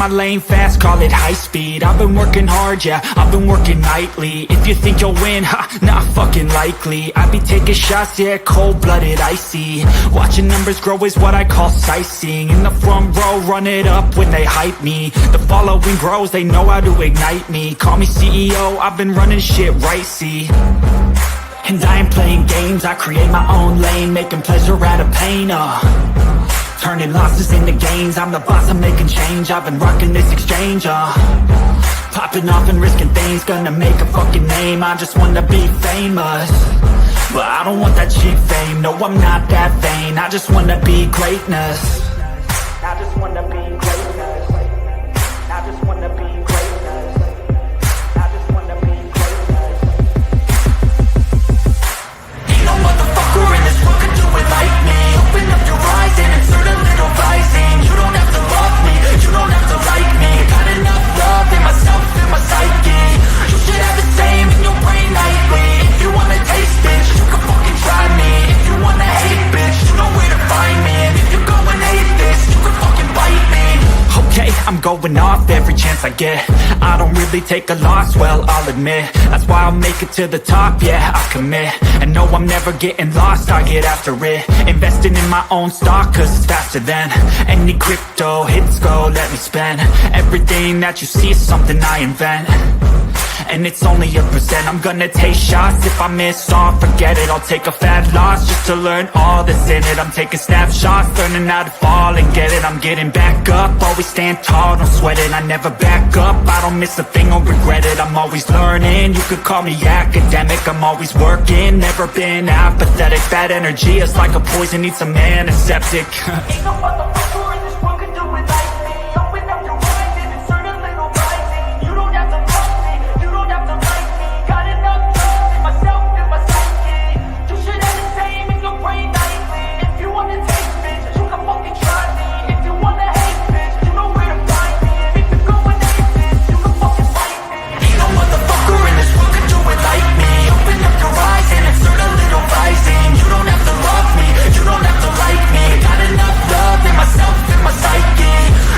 my lane fast, call it high speed. I've been working hard, yeah, I've been working nightly. If you think you'll win, ha, not fucking likely. I be taking shots, yeah, cold-blooded, icy. Watching numbers grow is what I call sightseeing. In the front row, run it up when they hype me. The following grows, they know how to ignite me. Call me CEO, I've been running shit right, see. And I ain't playing games, I create my own lane, making pleasure out of pain, turning losses into gains, I'm the boss, I'm making change. I've been rocking this exchange, popping off and risking things, gonna make a fucking name. I just wanna be famous, but I don't want that cheap fame. No, I'm not that vain, I just wanna be greatness. I just wanna be greatness. I just wanna be greatness. I just wanna be greatness. Ain't no motherfucker in this world can do it like me. Open up your eyes and insert a little rising. You don't have to love me, you don't have to like me. Got enough love in myself, in my psyche. You should have the same in your brain nightly. If you wanna taste, bitch, you can fucking try me. If you wanna hate, bitch, you know where to find me. And if you go and hate this, you can fucking bite me. Okay, I'm going off every chance I get. I don't really take a loss, well, I'll admit. That's why I'll make it to the top, yeah, I commit. And no, I'm never getting lost, I get after it. Investing in my own stock, cause it's faster than any crypto hits go, let me spend. Everything that you see is something I invent, and it's only a percent. I'm gonna take shots, if I miss all, forget it. I'll take a fat loss just to learn all that's in it. I'm taking snapshots, learning how to fall and get it. I'm getting back up, always stand tall, don't sweat it. I never back up, I don't miss a thing or regret it. I'm always learning, you could call me academic. I'm always working, never been apathetic. Bad energy is like a poison, needs some antiseptic. Ain't no motherfucker in this world can do it like me. Open up your eyes and insert a little rising. You don't have to love me, you don't have to like me. Got enough love in myself, in my psyche. You should have the same in your brain nightly. If you wanna taste, bitch, you can fucking try me. If you wanna hate, bitch, you know where to find me. And if you go and hate this, you can fucking fight me. Ain't no motherfucker in this world can do it like me. Open up your eyes and insert a little rising. You don't have to love me, you don't have to like me. Got enough love in myself, in my psyche.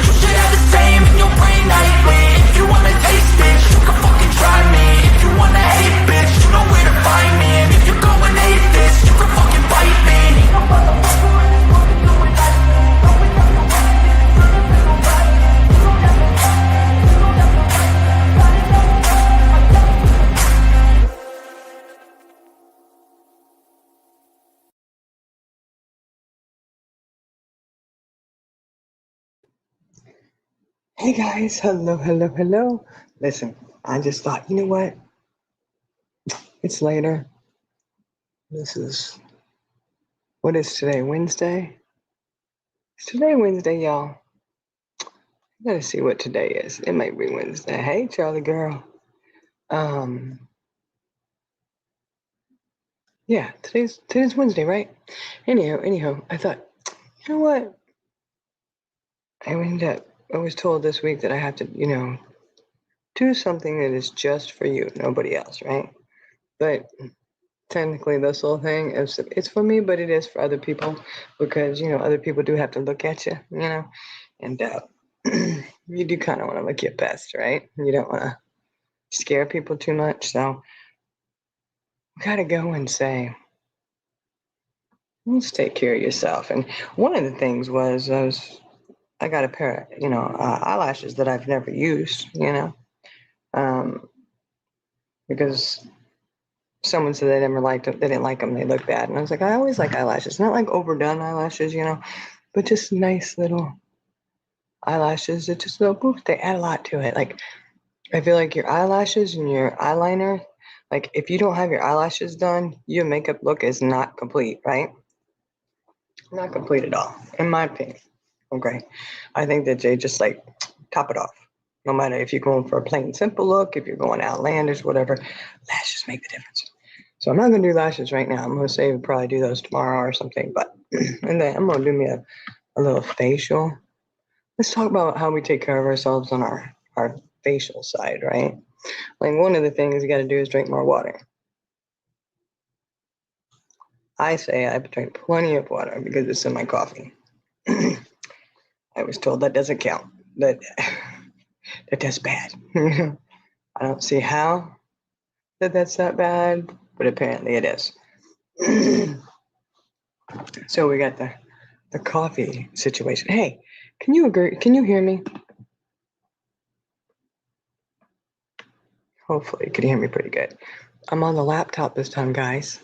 You should have the same in your brain nightly. If you wanna taste, bitch, you can fucking try me. If you wanna hate, bitch, you know where to find me. And if you go and hate this, you can fucking bite me. Ain't no motherfucker in this world can do it like me. Open up your eyes and insert a little rising. You don't have to love me, you don't have to like me. Got enough love in myself, in my psyche. Hey guys, hello. Listen, I just thought, you know what? It's later. What is today? Wednesday? Is today Wednesday, y'all? I gotta see what today is. It might be Wednesday. Hey, Charlie girl. Yeah, today's Wednesday, right? Anyhow, I thought, you know what? I was told this week that I have to, do something that is just for you, nobody else, right? But technically this whole thing it's for me, but it is for other people, because other people do have to look at you, and you do kind of want to look your best, right? You don't want to scare people too much, so you gotta go and say, let's take care of yourself. And one of the things was I got a pair of eyelashes that I've never used, because someone said they never liked them. They didn't like them. They look bad. And I was like, I always like eyelashes. Not like overdone eyelashes, but just nice little eyelashes that just poof, they add a lot to it. Like, I feel like your eyelashes and your eyeliner, like if you don't have your eyelashes done, your makeup look is not complete, right? Not complete at all, in my opinion. Okay. I think that they just top it off. No matter if you're going for a plain simple look, if you're going outlandish, whatever, lashes make the difference. So I'm not going to do lashes right now. I'm going to save and probably do those tomorrow or something. But and then I'm going to do me a little facial. Let's talk about how we take care of ourselves on our facial side, right? Like, one of the things you got to do is drink more water. I say I drink plenty of water because it's in my coffee. I was told that doesn't count. That that's bad. I don't see how that's that bad, but apparently it is. So we got the coffee situation. Hey, can you agree? Can you hear me? Hopefully, you can hear me pretty good. I'm on the laptop this time, guys.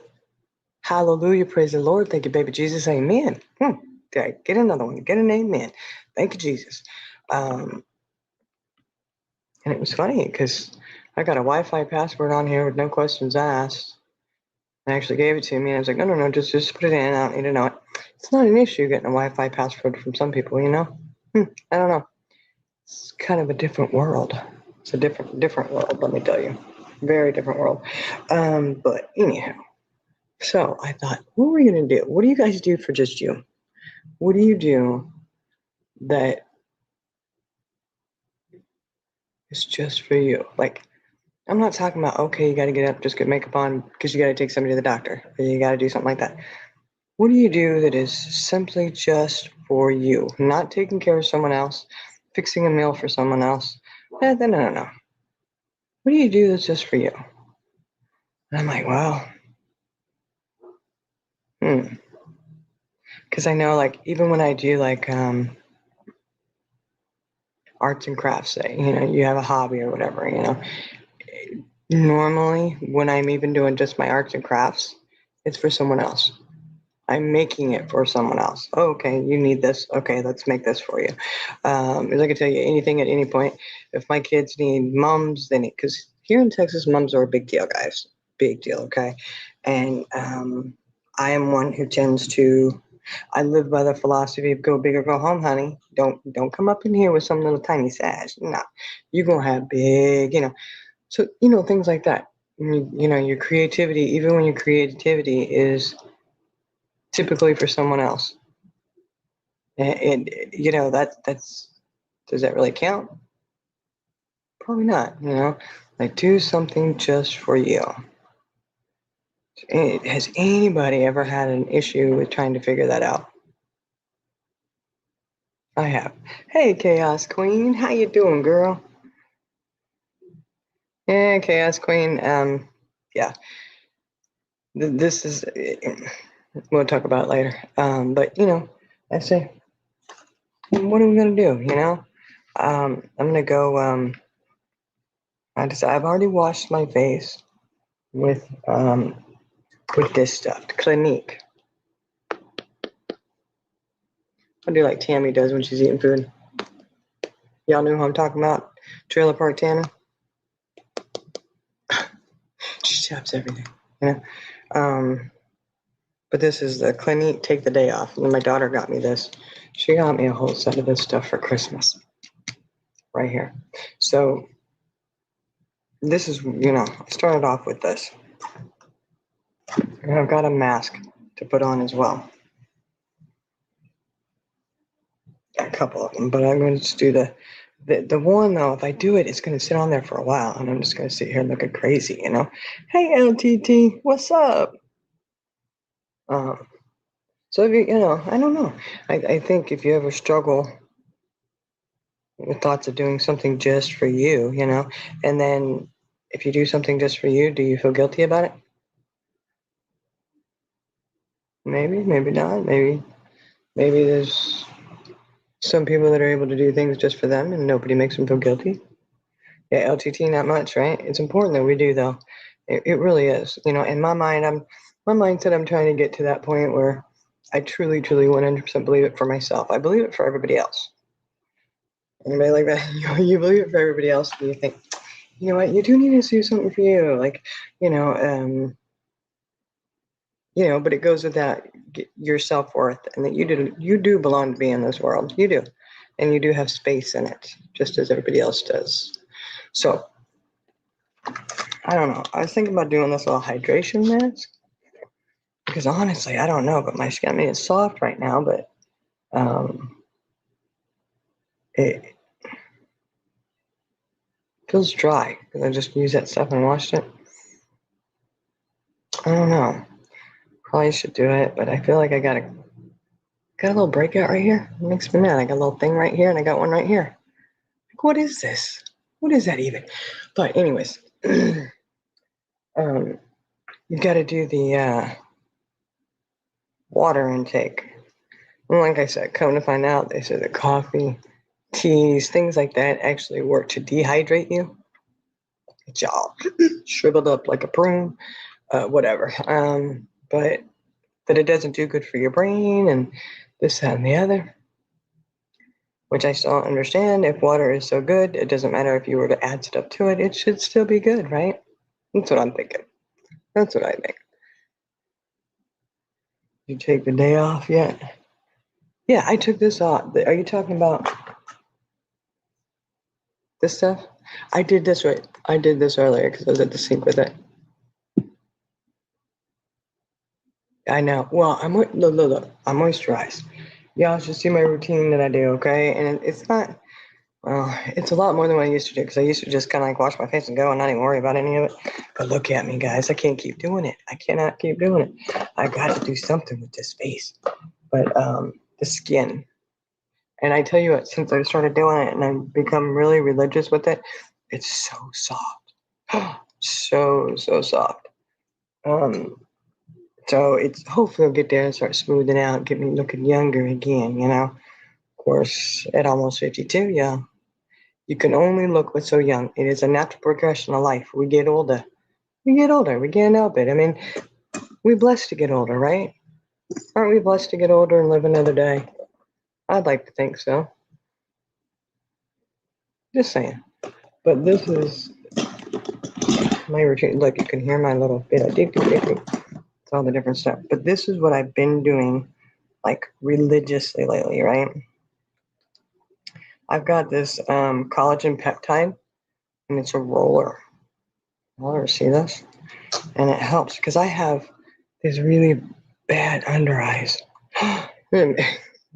Hallelujah, praise the Lord. Thank you, baby Jesus. Amen. Okay, get another one. Get an amen. Thank you, Jesus. And it was funny because I got a Wi-Fi password on here with no questions asked. I actually gave it to me, and I was like, no, just put it in. I don't need to know it. It's not an issue getting a Wi-Fi password from some people, you know? I don't know. It's kind of a different world. It's a different world, let me tell you. Very different world. But anyhow, so I thought, what are we going to do? What do you guys do for just you? What do you do that is just for you? Like, I'm not talking about, okay, you got to get up, just get makeup on because you got to take somebody to the doctor or you got to do something like that. What do you do that is simply just for you? Not taking care of someone else, fixing a meal for someone else. No. What do you do that's just for you? And I'm like, well, because I know, like, even when I do like arts and crafts, say, you have a hobby or whatever, normally when I'm even doing just my arts and crafts, it's for someone else. I'm making it for someone else. Oh, okay, you need this. Okay, let's make this for you. As I can tell you, anything at any point. If my kids need mums, they need, because here in Texas, mums are a big deal, guys. Big deal, okay? And I am one who tends to. I live by the philosophy of go big or go home, honey. Don't come up in here with some little tiny sash. No, you're gonna have big, So things like that. Your creativity, even when your creativity is typically for someone else. And that's does that really count? Probably not, like do something just for you. Has anybody ever had an issue with trying to figure that out? I have. Hey, Chaos Queen, how you doing, girl? Yeah, Chaos Queen. Yeah, this is. We'll talk about it later. But I say, what are we gonna do? I'm gonna go. I've already washed my face with this stuff, Clinique. I do like Tammy does when she's eating food. Y'all know who I'm talking about? Trailer Park Tammy. She chops everything, But this is the Clinique Take the Day Off. And my daughter got me this. She got me a whole set of this stuff for Christmas. Right here. So this is, I started off with this. And I've got a mask to put on as well. A couple of them, but I'm going to just do the one though. If I do it, it's going to sit on there for a while, and I'm just going to sit here looking crazy, Hey, LTT, what's up? So if I don't know. I think if you ever struggle with thoughts of doing something just for you, and then if you do something just for you, do you feel guilty about it? Maybe, maybe not. Maybe there's some people that are able to do things just for them, and nobody makes them feel guilty. Yeah, LTT, not much, right? It's important that we do, though. It really is. In my mind, my mindset, I'm trying to get to that point where I truly, truly 100% believe it for myself. I believe it for everybody else. Anybody like that? You believe it for everybody else, and you think, you know what, you do need to do something for you. Like, but it goes with that, your self-worth, and that you do belong to be in this world. You do. And you do have space in it, just as everybody else does. So, I don't know. I was thinking about doing this little hydration mask. Because honestly, I don't know, but my skin, it's soft right now, but it feels dry because I just used that stuff and washed it. I don't know. Probably should do it, but I feel like I got a little breakout right here. It makes me mad. I got a little thing right here, and I got one right here. Like, what is this? What is that even? But anyways, you got to do the water intake. And like I said, come to find out, they said that coffee, teas, things like that actually work to dehydrate you. It's all shriveled up like a prune, whatever. But that it doesn't do good for your brain and this, that, and the other, which I still don't understand. If water is so good, it doesn't matter if you were to add stuff to it, it should still be good, right? That's what I'm thinking. That's what I think. You take the day off yet? Yeah, I took this off. Are you talking about this stuff? I did this right. I did this earlier because I was at the sink with it. I know. Well, look. I'm moisturized. Y'all should see my routine that I do, okay? And it's not. Well, it's a lot more than what I used to do because I used to just kind of like wash my face and go and not even worry about any of it. But look at me, guys. I can't keep doing it. I cannot keep doing it. I got to do something with this face. But the skin. And I tell you what, since I started doing it and I've become really religious with it, it's so soft. so soft. So it's hopefully it'll get there and start smoothing out, get me looking younger again, you know. Of course, at almost 52, yeah. You can only look what's so young. It is a natural progression of life. We get older. We can't help it. I mean, we're blessed to get older, right? Aren't we blessed to get older and live another day? I'd like to think so. Just saying. But this is my routine. Look, you can hear my little bit of it's all the different stuff. But this is what I've been doing like religiously lately, right? I've got this collagen peptide and it's a roller. Roller, see this? And it helps because I have these really bad under eyes.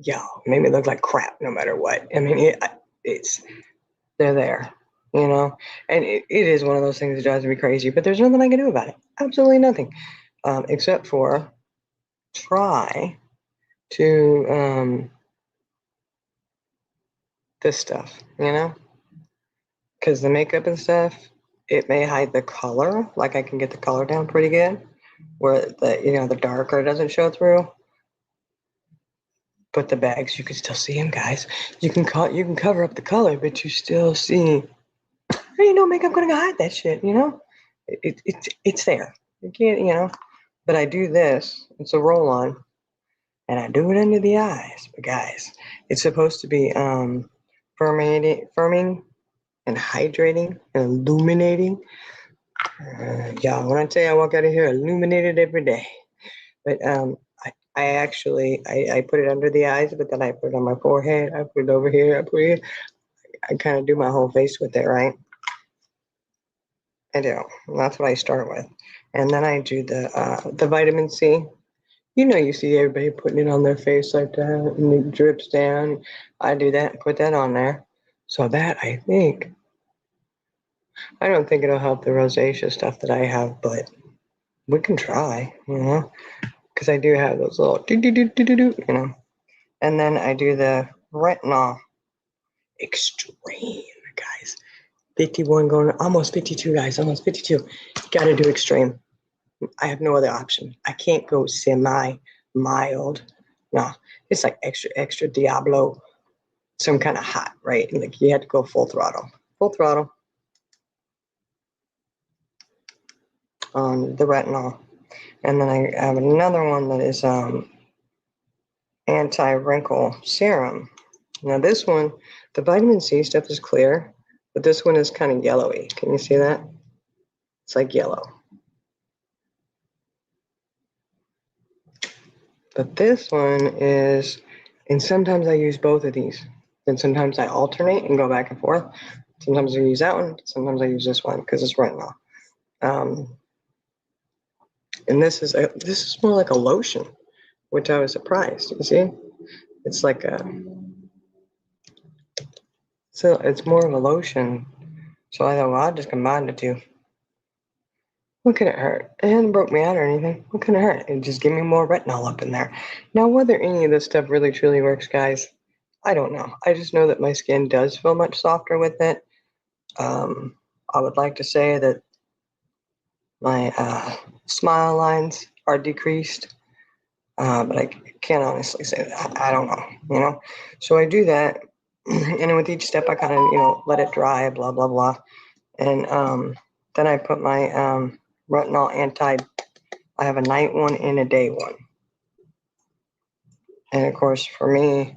Yeah, made me look like crap no matter what. I mean, they're there, you know? And it is one of those things that drives me crazy, but there's nothing I can do about it. Absolutely nothing. Except for try to this stuff, you know? Because the makeup and stuff, it may hide the color. Like I can get the color down pretty good, where the darker doesn't show through. But the bags, you can still see them, guys. You can cover up the color, but you still see. Makeup gonna hide that shit, you know? It's there. You can't, you know. But I do this. It's a roll on, and I do it under the eyes. But guys, it's supposed to be firming and hydrating and illuminating. Y'all, when I tell you I walk out of here illuminated every day. But I actually I put it under the eyes, but then I put it on my forehead. I put it over here. I kind of do my whole face with it, right? I do. And that's what I start with, and then I do the vitamin C. You see everybody putting it on their face like that, and it drips down. I do that and put that on there. So that I don't think it'll help the rosacea stuff that I have, but we can try, because I do have those little do. And then I do the retinol extreme, guys. 51 going almost 52, guys, almost 52. Got to do extreme. I have no other option. I can't go semi-mild. No, it's like extra Diablo, some kind of hot, right? Like you had to go full throttle on the retinol. And then I have another one that is anti-wrinkle serum. Now this one, the vitamin C stuff is clear, but this one is kind of yellowy. Can you see that? It's like yellow. But this one is, and sometimes I use both of these. Then sometimes I alternate and go back and forth. Sometimes I use that one, sometimes I use this one because it's retinol. And this is more like a lotion, which I was surprised. You see, it's like it's more of a lotion. So I thought, well, I'll just combine the two. What can it hurt? It hadn't broke me out or anything. What can it hurt? It just give me more retinol up in there. Now, whether any of this stuff really truly works, guys, I don't know. I just know that my skin does feel much softer with it. I would like to say that my smile lines are decreased, but I can't honestly say that. I don't know, you know. So I do that, and then with each step, I kind of, you know, let it dry, blah blah blah, and then I put my retinol anti. I have a night one and a day one, and of course, for me,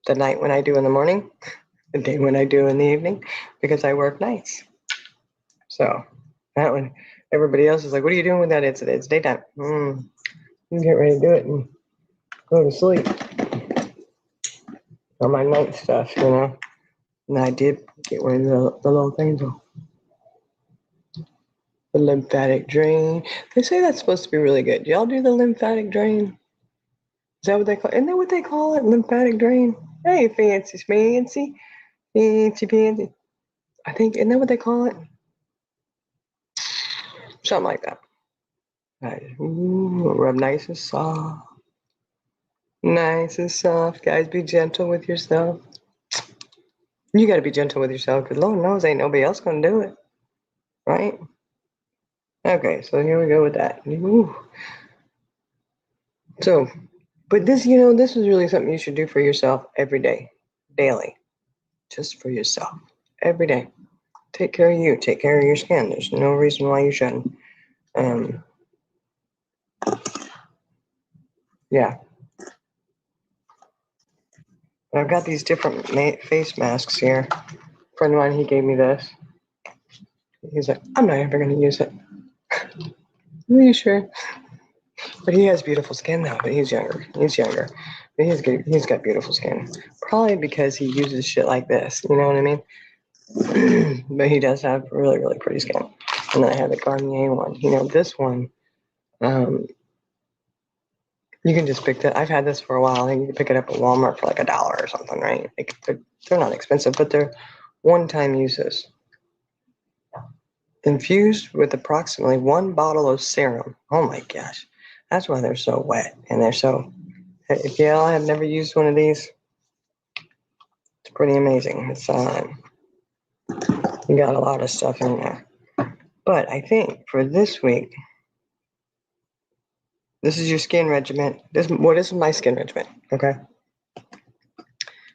the night one I do in the morning, the day one I do in the evening, because I work nights. So that one, everybody else is like, "What are you doing with that?" It's daytime. You can get ready to do it and go to sleep. On my night stuff, you know. And I did get one of the little things, the lymphatic drain. They say that's supposed to be really good. Do y'all do the lymphatic drain? Is that what they call it? Isn't that what they call it? Lymphatic drain? Hey, fancy fancy. Fancy fancy. I think, isn't that what they call it? Something like that. Ooh, rub nice and soft. Nice and soft. Guys, be gentle with yourself. You got to be gentle with yourself because Lord knows ain't nobody else going to do it. Right? Okay, so here we go with that. Ooh. So, but this, you know, this is really something you should do for yourself every day, daily, just for yourself, every day. Take care of you, take care of your skin. There's no reason why you shouldn't. Yeah. I've got these different face masks here. A friend of mine, he gave me this. He's like, I'm not ever going to use it. Are you sure? But he has beautiful skin though. But he's younger. He's younger. But he's got beautiful skin. Probably because he uses shit like this. You know what I mean? But he does have really, really pretty skin. And then I have the Garnier one. You know, this one, you can just pick that. I've had this for a while. I think you can pick it up at Walmart for like $1 or something, right? Like they're not expensive, but they're one-time uses. Infused with approximately 1 bottle of serum. Oh my gosh. That's why they're so wet. And they're so, if y'all have never used one of these, it's pretty amazing. It's you got a lot of stuff in there. But I think for this week, this is your skin regimen. This is my skin regimen, okay?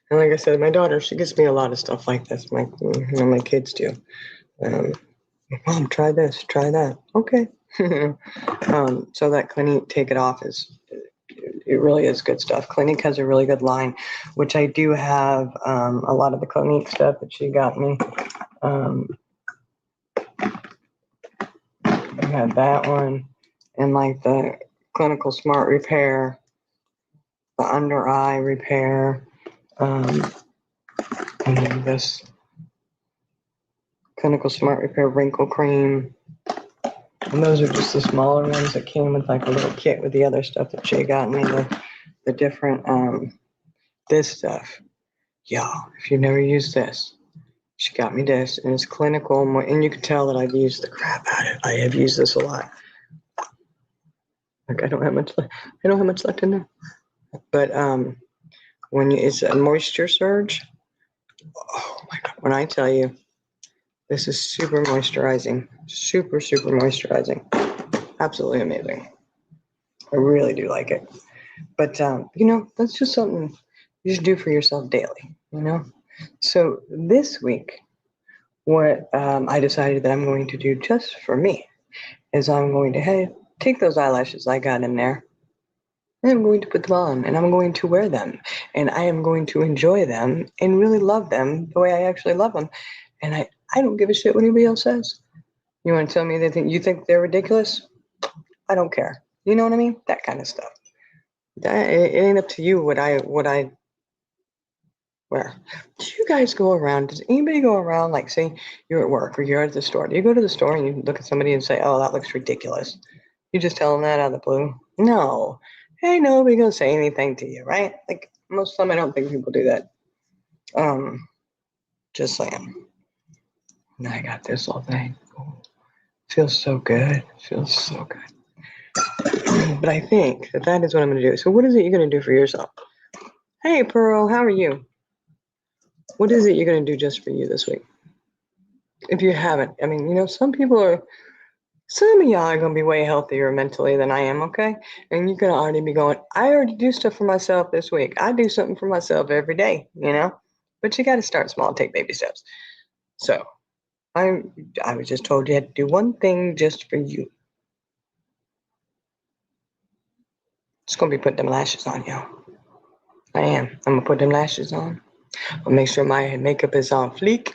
And like I said, my daughter, she gives me a lot of stuff like this. My kids do. Mom, try this, try that. Okay. So that Clinique Take It Off it really is good stuff. Clinique has a really good line, which I do have a lot of the Clinique stuff that she got me. I had that one and like the Clinical Smart Repair, the under eye repair, and then this Clinical Smart Repair wrinkle cream. And those are just the smaller ones that came with like a little kit with the other stuff that she got me, the different this stuff. Y'all, if you've never used this, she got me this, and it's clinical, and you can tell that I've used the crap out of it. I have used this a lot. Like I don't have much left in there. But it's a moisture surge. Oh my God, when I tell you, this is super moisturizing, super moisturizing, absolutely amazing. I really do like it. But you know, that's just something you should do for yourself daily. You know. So this week, what I decided that I'm going to do just for me is I'm going to take those eyelashes I got in there. And I'm going to put them on and I'm going to wear them and I am going to enjoy them and really love them the way I actually love them. And I don't give a shit what anybody else says. You want to tell me you think they're ridiculous? I don't care. You know what I mean? That kind of stuff. It ain't up to you what I wear. Do you guys go around? Does anybody go around, like say you're at work or you're at the store? Do you go to the store and you look at somebody and say, oh, that looks ridiculous? You just tell them that out of the blue? No. Hey, nobody gonna say anything to you, right? Like most of the time, I don't think people do that. Just saying. Now I got this little thing. Ooh, feels so good. Feels so good. But I think that is what I'm gonna do. So what is it you're gonna do for yourself? Hey, Pearl, how are you? What is it you're going to do just for you this week? If you haven't, I mean, you know, some of y'all are going to be way healthier mentally than I am, okay? And you're going to already be going, I already do stuff for myself this week. I do something for myself every day, you know? But you got to start small, take baby steps. So I was just told you had to do one thing just for you. Just going to be putting them lashes on, y'all. I am. I'm going to put them lashes on. I'll make sure my makeup is on fleek.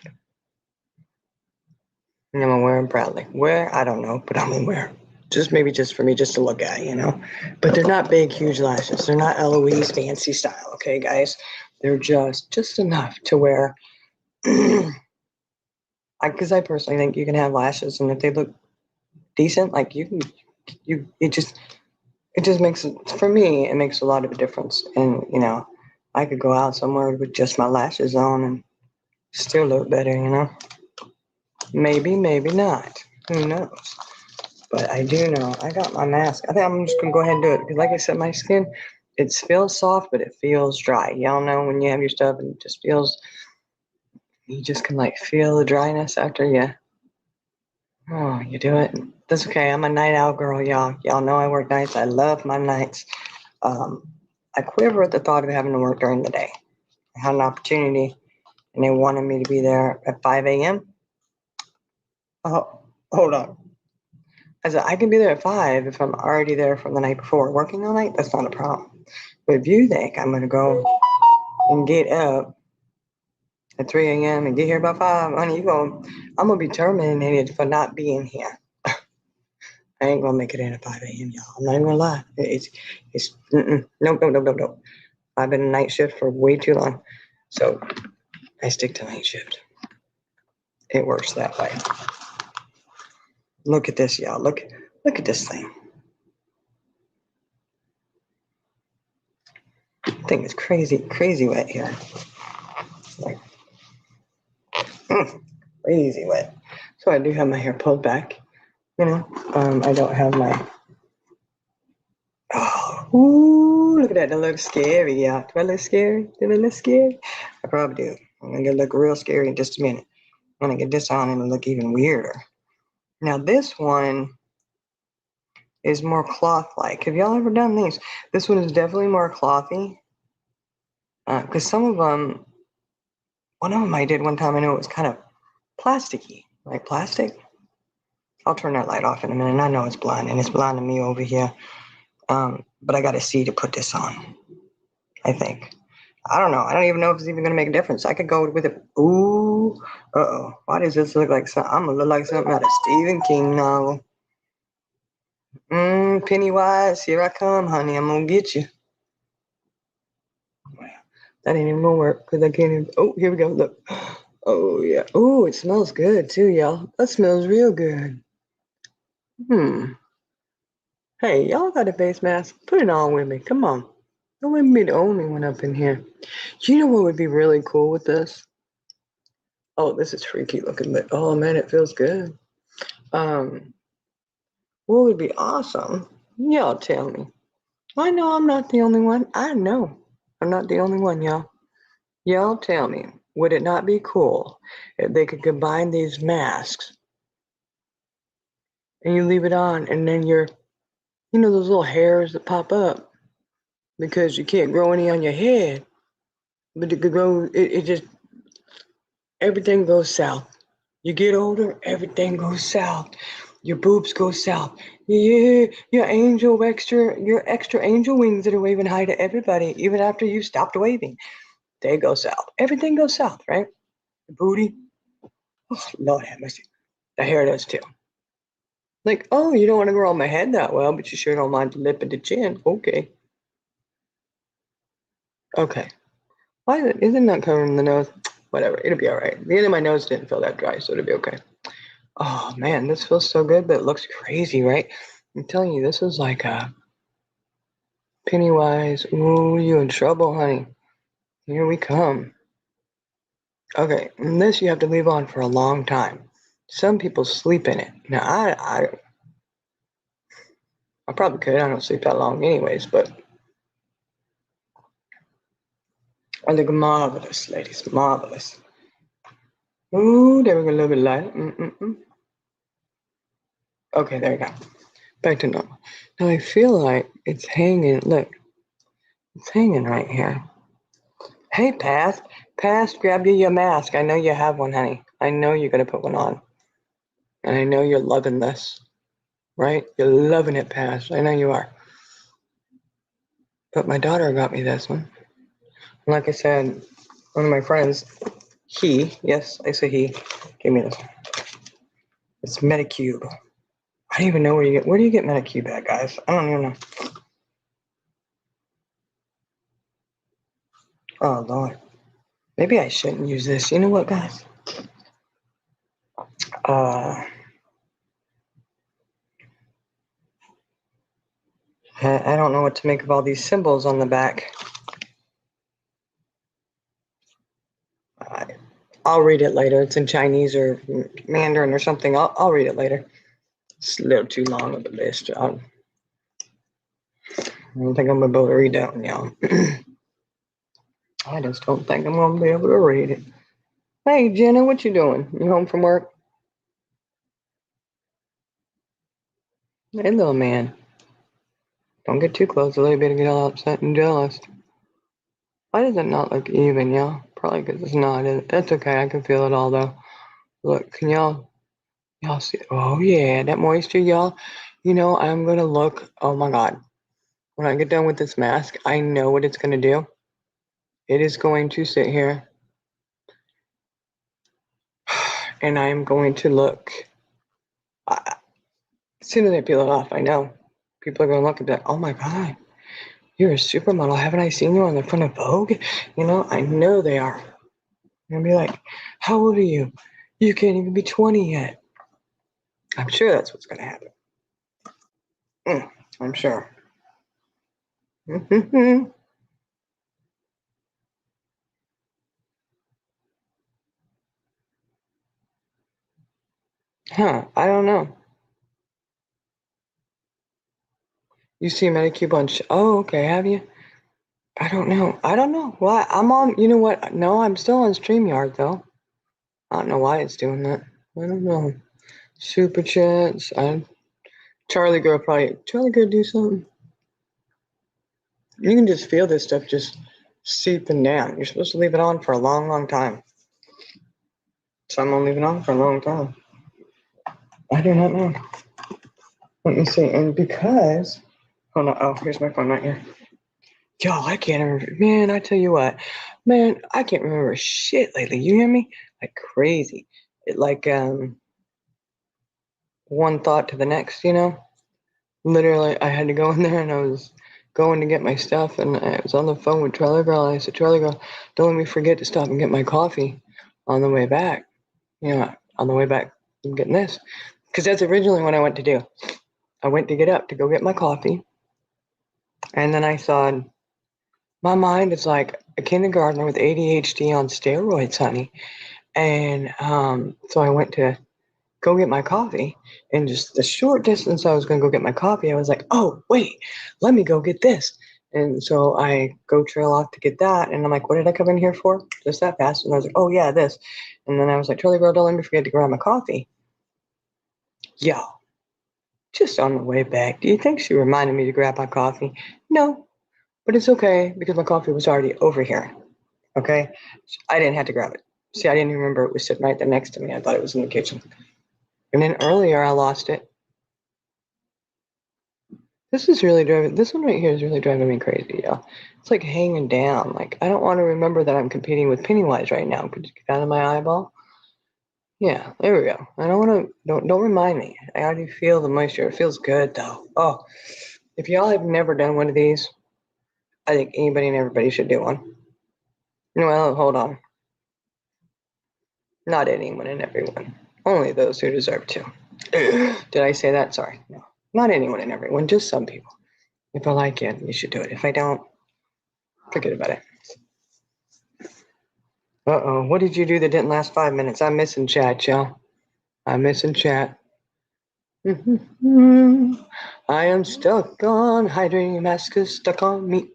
And I'm gonna wear them proudly. Where? I don't know, but I'm gonna wear them. Just for me, just to look at, you know. But they're not big, huge lashes. They're not Eloise fancy style, okay, guys? They're just enough to wear. Because I personally think you can have lashes, and if they look decent, like it just makes it, for me, it makes a lot of a difference. And you know, I could go out somewhere with just my lashes on and still look better, you know. Maybe, maybe not. Who knows? But I do know I got my mask. I think I'm just gonna go ahead and do it because, like I said, my skin, it feels soft, but it feels dry. Y'all know when you have your stuff and it just feels, you just can like feel the dryness after you. Oh, you do it. That's okay. I'm a night owl girl, y'all. Y'all know I work nights. I love my nights. I quiver at the thought of having to work during the day. I had an opportunity, and they wanted me to be there at 5 a.m. Oh, hold on. I said, I can be there at 5 if I'm already there from the night before. Working all night, that's not a problem. But if you think I'm going to go and get up at 3 a.m. and get here by 5, honey, I'm going to be terminated for not being here. I ain't going to make it in at 5 a.m., y'all. I'm not even going to lie. Nope. I've been a night shift for way too long. So I stick to night shift. It works that way. Look at this, y'all. Look at this thing. I think it's crazy wet here. Like, crazy wet. So I do have my hair pulled back. You know, I don't have my. Oh, ooh, look at that. That looks scary, yeah. Do I look scary? Do I look scary? I probably do. I'm gonna look real scary in just a minute. I'm gonna get this on and it'll look even weirder. Now this one is more cloth-like. Have y'all ever done these? This one is definitely more clothy. Because some of them, one of them I did one time, I know it was kind of plasticky, like plastic. I'll turn that light off in a minute. I know it's blind, and it's blinding me over here. But I got to see to put this on, I think. I don't know. I don't even know if it's even going to make a difference. I could go with it. Ooh. Uh-oh. Why does this look like something? I'm going to look like something out of Stephen King novel. Pennywise, here I come, honey. I'm going to get you. That ain't even going to work because I can't even. Oh, here we go. Look. Oh, yeah. Oh, it smells good, too, y'all. That smells real good. Hey, y'all got a face mask? Put it on with me. Come on. Don't let me be the only one up in here. You know what would be really cool with this? Oh, this is freaky looking, but oh man, it feels good. What would be awesome? Y'all tell me. I know I'm not the only one. I know I'm not the only one, y'all. Y'all tell me, would it not be cool if they could combine these masks and you leave it on and then you know, those little hairs that pop up because you can't grow any on your head, but it could grow, it just, everything goes south. You get older, everything goes south. Your boobs go south. Yeah, your extra angel wings that are waving hi to everybody, even after you stopped waving, they go south. Everything goes south, right? The booty, oh Lord have mercy. The hair does too. Like, oh, you don't want to grow on my head that well, but you sure don't mind the lip and the chin. Okay. Okay. Why isn't that covering the nose? Whatever, it'll be all right. The end of my nose didn't feel that dry, so it'll be okay. Oh man, this feels so good, but it looks crazy, right? I'm telling you, this is like a Pennywise. Ooh, you in trouble, honey. Here we come. Okay, and this you have to leave on for a long time. Some people sleep in it. Now, I probably could. I don't sleep that long anyways, but I look marvelous, ladies, marvelous. Ooh, there we go, a little bit light. Okay, there we go. Back to normal. Now I feel like it's hanging. Look, it's hanging right here. Hey, Past. Past, grab you your mask. I know you have one, honey. I know you're going to put one on. And I know you're loving this, right? You're loving it, Past. I know you are. But my daughter got me this one. And like I said, one of my friends, yes, I say he, gave me this one. It's Medicube. I don't even know where do you get Medicube at, guys? I don't even know. Oh, Lord. Maybe I shouldn't use this. You know what, guys? I don't know what to make of all these symbols on the back. I'll read it later. It's in Chinese or Mandarin or something. I'll read it later. It's a little too long of a list. I don't think I'm going to be able to read that one, y'all. I just don't think I'm going to be able to read it. Hey, Jenna, what you doing? You home from work? Hey, little man. Don't get too close. A little bit to get all upset and jealous. Why does it not look even, y'all? Probably because it's not. That's okay. I can feel it all, though. Look, can y'all see? Oh, yeah, that moisture, y'all. You know, I'm going to look. Oh, my God. When I get done with this mask, I know what it's going to do. It is going to sit here. And I'm going to look. As soon as I peel it off, I know. People are going to look and be like, oh, my God. You're a supermodel. Haven't I seen you on the front of Vogue? You know, I know they are. They're going to be like, how old are you? You can't even be 20 yet. I'm sure that's what's going to happen. I'm sure. Huh, I don't know. You see Medicube on oh, okay, have you? I don't know. I don't know why. I'm on, you know what? No, I'm still on StreamYard, though. I don't know why it's doing that. I don't know. Super chats. Charlie Girl do something. You can just feel this stuff just seeping down. You're supposed to leave it on for a long, long time. So I'm gonna leave it on for a long time. I do not know. Let me see. And because, hold on. Oh, here's my phone right here. Y'all, I can't remember. Man, I tell you what. Man, I can't remember shit lately. You hear me? Like crazy. It like one thought to the next, you know? Literally, I had to go in there and I was going to get my stuff and I was on the phone with Charlie Girl and I said, Charlie Girl, don't let me forget to stop and get my coffee on the way back. You know, on the way back, I'm getting this. Because that's originally what I went to do. I went to get up to go get my coffee. And then I saw my mind is like a kindergartner with ADHD on steroids, honey. And so I went to go get my coffee. And just the short distance I was going to go get my coffee, I was like, oh, wait, let me go get this. And so I go trail off to get that. And I'm like, what did I come in here for? Just that fast. And I was like, oh, yeah, this. And then I was like, Charlie Girl, don't let me forget to grab my coffee. Yo, just on the way back, do you think she reminded me to grab my coffee? No, but it's okay because my coffee was already over here. Okay? I didn't have to grab it. See, I didn't even remember it was sitting right there next to me. I thought it was in the kitchen. And then earlier I lost it. This one right here is really driving me crazy, y'all. It's like hanging down. Like, I don't want to remember that I'm competing with Pennywise right now. Could you get out of my eyeball? Yeah, there we go. I don't want to, don't remind me. I already feel the moisture. It feels good, though. Oh, if y'all have never done one of these, I think anybody and everybody should do one. Well, hold on. Not anyone and everyone. Only those who deserve to. Did I say that? Sorry. No. Not anyone and everyone, just some people. If I like it, you should do it. If I don't, forget about it. Uh-oh. What did you do that didn't last 5 minutes? I'm missing chat, y'all. I'm missing chat. I am stuck on hydrating mask is stuck on me.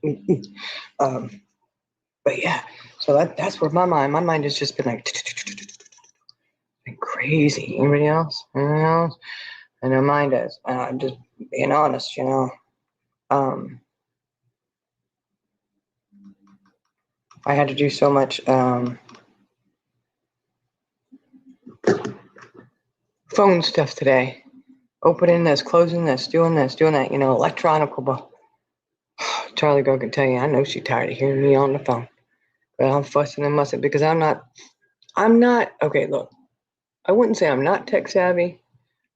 But yeah, so that's where my mind has just been like been crazy. Anybody else? Anyone else? I know mine does. I'm just being honest, you know. I had to do so much phone stuff today. Opening this, closing this, doing that, you know, electronical. But Charlie Girl can tell you, I know she's tired of hearing me on the phone. But I'm fussing and mussing because I'm not, okay, look, I wouldn't say I'm not tech savvy.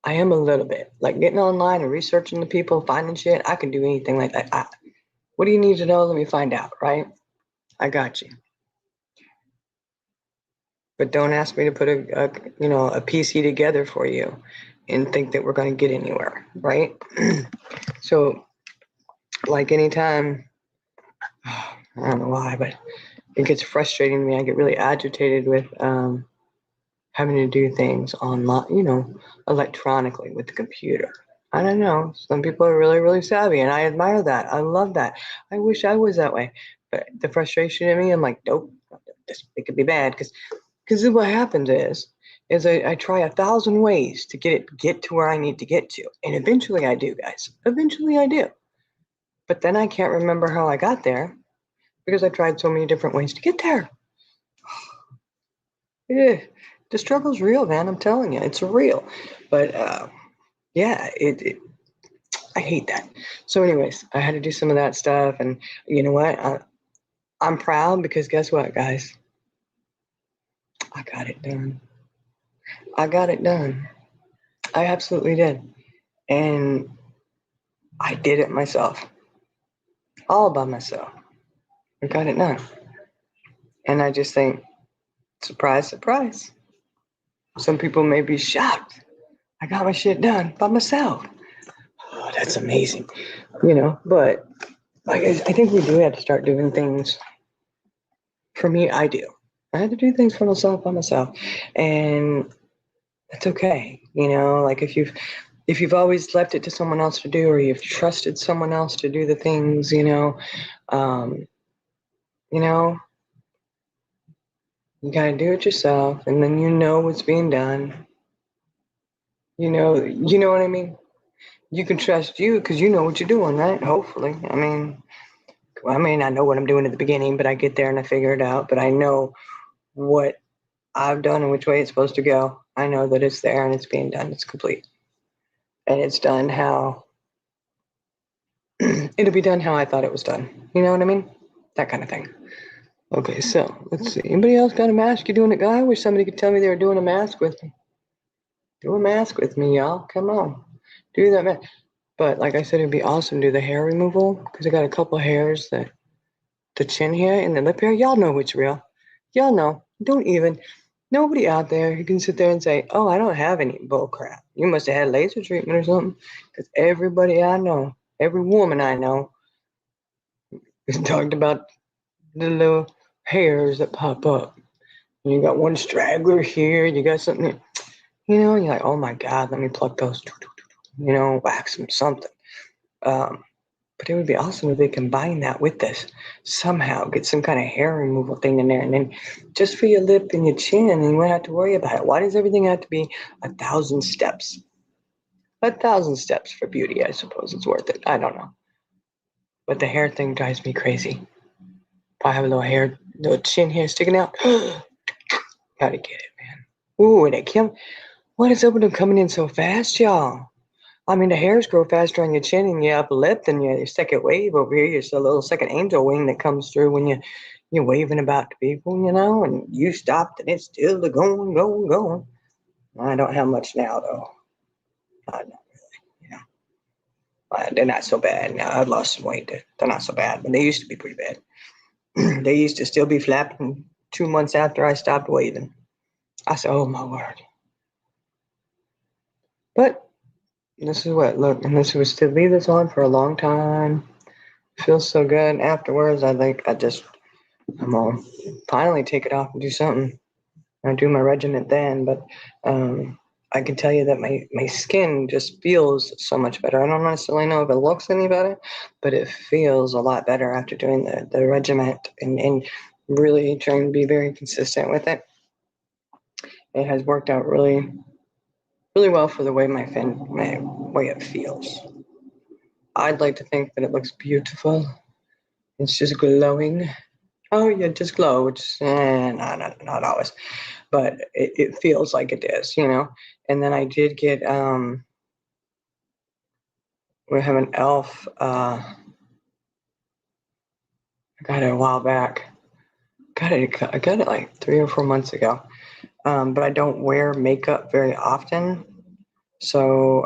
I am a little bit. Like getting online and researching the people, finding shit, I can do anything like that. What do you need to know? Let me find out, right? I got you. But don't ask me to put a PC together for you and think that we're going to get anywhere, right? So, like anytime, I don't know why, but it gets frustrating to me. I get really agitated with having to do things online, you know, electronically with the computer. I don't know. Some people are really, really savvy, and I admire that. I love that. I wish I was that way. But the frustration in me, I'm like, nope, it could be bad because what happens is I try 1,000 ways to get to where I need to get to, and eventually I do, guys. Eventually I do. But then I can't remember how I got there because I tried so many different ways to get there. Yeah, the struggle's real, man. I'm telling you, it's real. But yeah, I hate that. So, anyways, I had to do some of that stuff, and you know what? I'm proud because guess what, guys? I got it done. I got it done. I absolutely did, and I did it myself, all by myself. I got it done, and I just think, surprise, surprise. Some people may be shocked. I got my shit done by myself. Oh, that's amazing, you know. But like, I think we do have to start doing things. For me, I do. I had to do things for myself by myself, and that's okay. You know, like if you've always left it to someone else to do, or you've trusted someone else to do the things, um, you know, you gotta do it yourself, and then you know what's being done. You know what I mean. You can trust you because you know what you're doing, right? Hopefully, I may not know what I'm doing at the beginning, but I get there and I figure it out. But I know what I've done and which way it's supposed to go. I know that it's there and it's being done. It's complete. And it's done how it'll be done how I thought it was done. You know what I mean? That kind of thing. Okay, so let's see. Anybody else got a mask? You doing it, guy? I wish somebody could tell me they were doing a mask with me. Do a mask with me, y'all. Come on. Do that mask. But like I said, it'd be awesome to do the hair removal because I got a couple hairs that the chin hair and the lip hair. Y'all know which real. Y'all know. Don't even. Nobody out there who can sit there and say, "Oh, I don't have any bull crap. You must have had laser treatment or something." Because everybody I know, every woman I know, has talked about the little hairs that pop up. You got one straggler here. You got something. You're like, "Oh my God, let me pluck those." Wax them something. But it would be awesome if they combine that with this somehow, get some kind of hair removal thing in there, and then just for your lip and your chin, and you won't have to worry about it. Why does everything have to be 1,000 steps? 1,000 steps for beauty, I suppose it's worth it. I don't know, but the hair thing drives me crazy. If I have a little chin hair sticking out, gotta get it, man. Ooh, and it came. What is up with them coming in so fast, y'all? I mean, the hairs grow faster on your chin and your upper lip than your second wave over here. It's a little second angel wing that comes through when you're waving about to people, and you stopped and it's still going, going, going. I don't have much now, though. Not really, they're not so bad now. I've lost some weight. They're not so bad, but they used to be pretty bad. They used to still be flapping 2 months after I stopped waving. I said, oh, my word. But this is what, look, and this was to leave this on for a long time. Feels so good. Afterwards, I think I'm gonna finally take it off and do something. I do my regiment then, but I can tell you that my skin just feels so much better. I don't necessarily know if it looks any better, but it feels a lot better after doing the regiment. And really trying to be very consistent with it. It has worked out really, really well for the way my way it feels. I'd like to think that it looks beautiful. It's just glowing. Oh, yeah, just glow. It's not always, but it feels like it is, you know. And then I did get we have an elf. I got it a while back. I got it like 3 or 4 months ago. But I don't wear makeup very often, so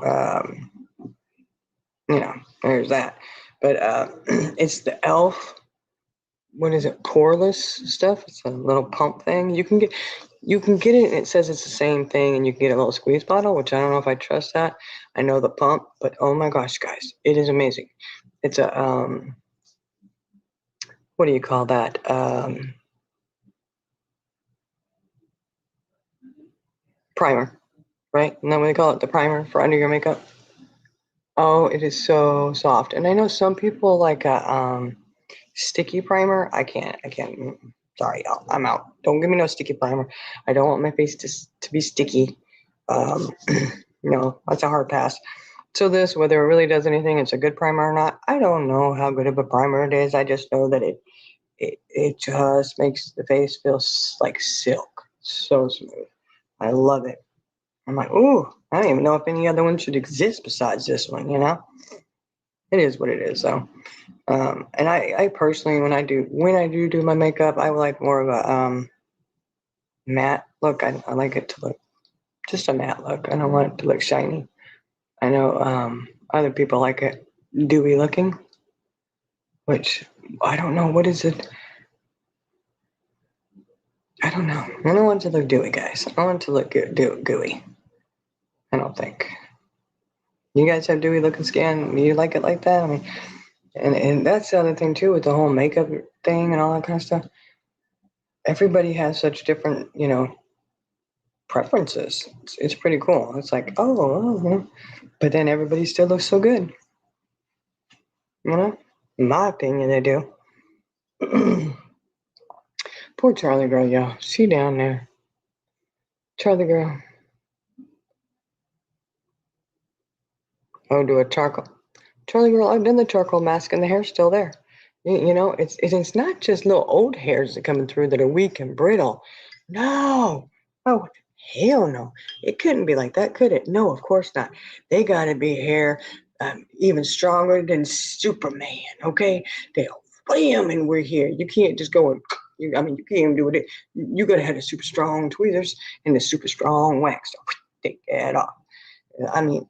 you know, there's that. But it's the elf. What is it? Poreless stuff. It's a little pump thing. You can get it, and it says it's the same thing, and you can get a little squeeze bottle, which I don't know if I trust that. I know the pump, but oh my gosh, guys, it is amazing. It's a what do you call that? Primer, right? And then we call it the primer for under your makeup. Oh, it is so soft. And I know some people like a sticky primer. I can't. Sorry, y'all. I'm out. Don't give me no sticky primer. I don't want my face to be sticky. No, that's a hard pass. So this, whether it really does anything, it's a good primer or not. I don't know how good of a primer it is. I just know that it just makes the face feel like silk. So smooth. I love it. I'm like, ooh, I don't even know if any other one should exist besides this one, you know? It is what it is, though. And I personally, when I do my makeup, I like more of a matte look. I like it to look just a matte look. I don't want it to look shiny. I know other people like it dewy looking, which I don't know. What is it? I don't know. I don't want it to look dewy, guys. I want it to look gooey. I don't think. You guys have dewy looking skin. You like it like that? I mean, and that's the other thing too with the whole makeup thing and all that kind of stuff. Everybody has such different, you know, preferences. It's pretty cool. It's like, but then everybody still looks so good. You know, in my opinion, they do. Poor Charlie girl, y'all. She down there. Charlie girl. Oh, do a charcoal. Charlie girl, I've done the charcoal mask and the hair's still there. You know, it's not just little old hairs that coming through that are weak and brittle. No. Oh, hell no. It couldn't be like that, could it? No, of course not. They got to be hair even stronger than Superman, okay? They'll wham, and we're here. You can't just go and, you can't even do it. You got to have the super strong tweezers and the super strong wax to take that off. I mean,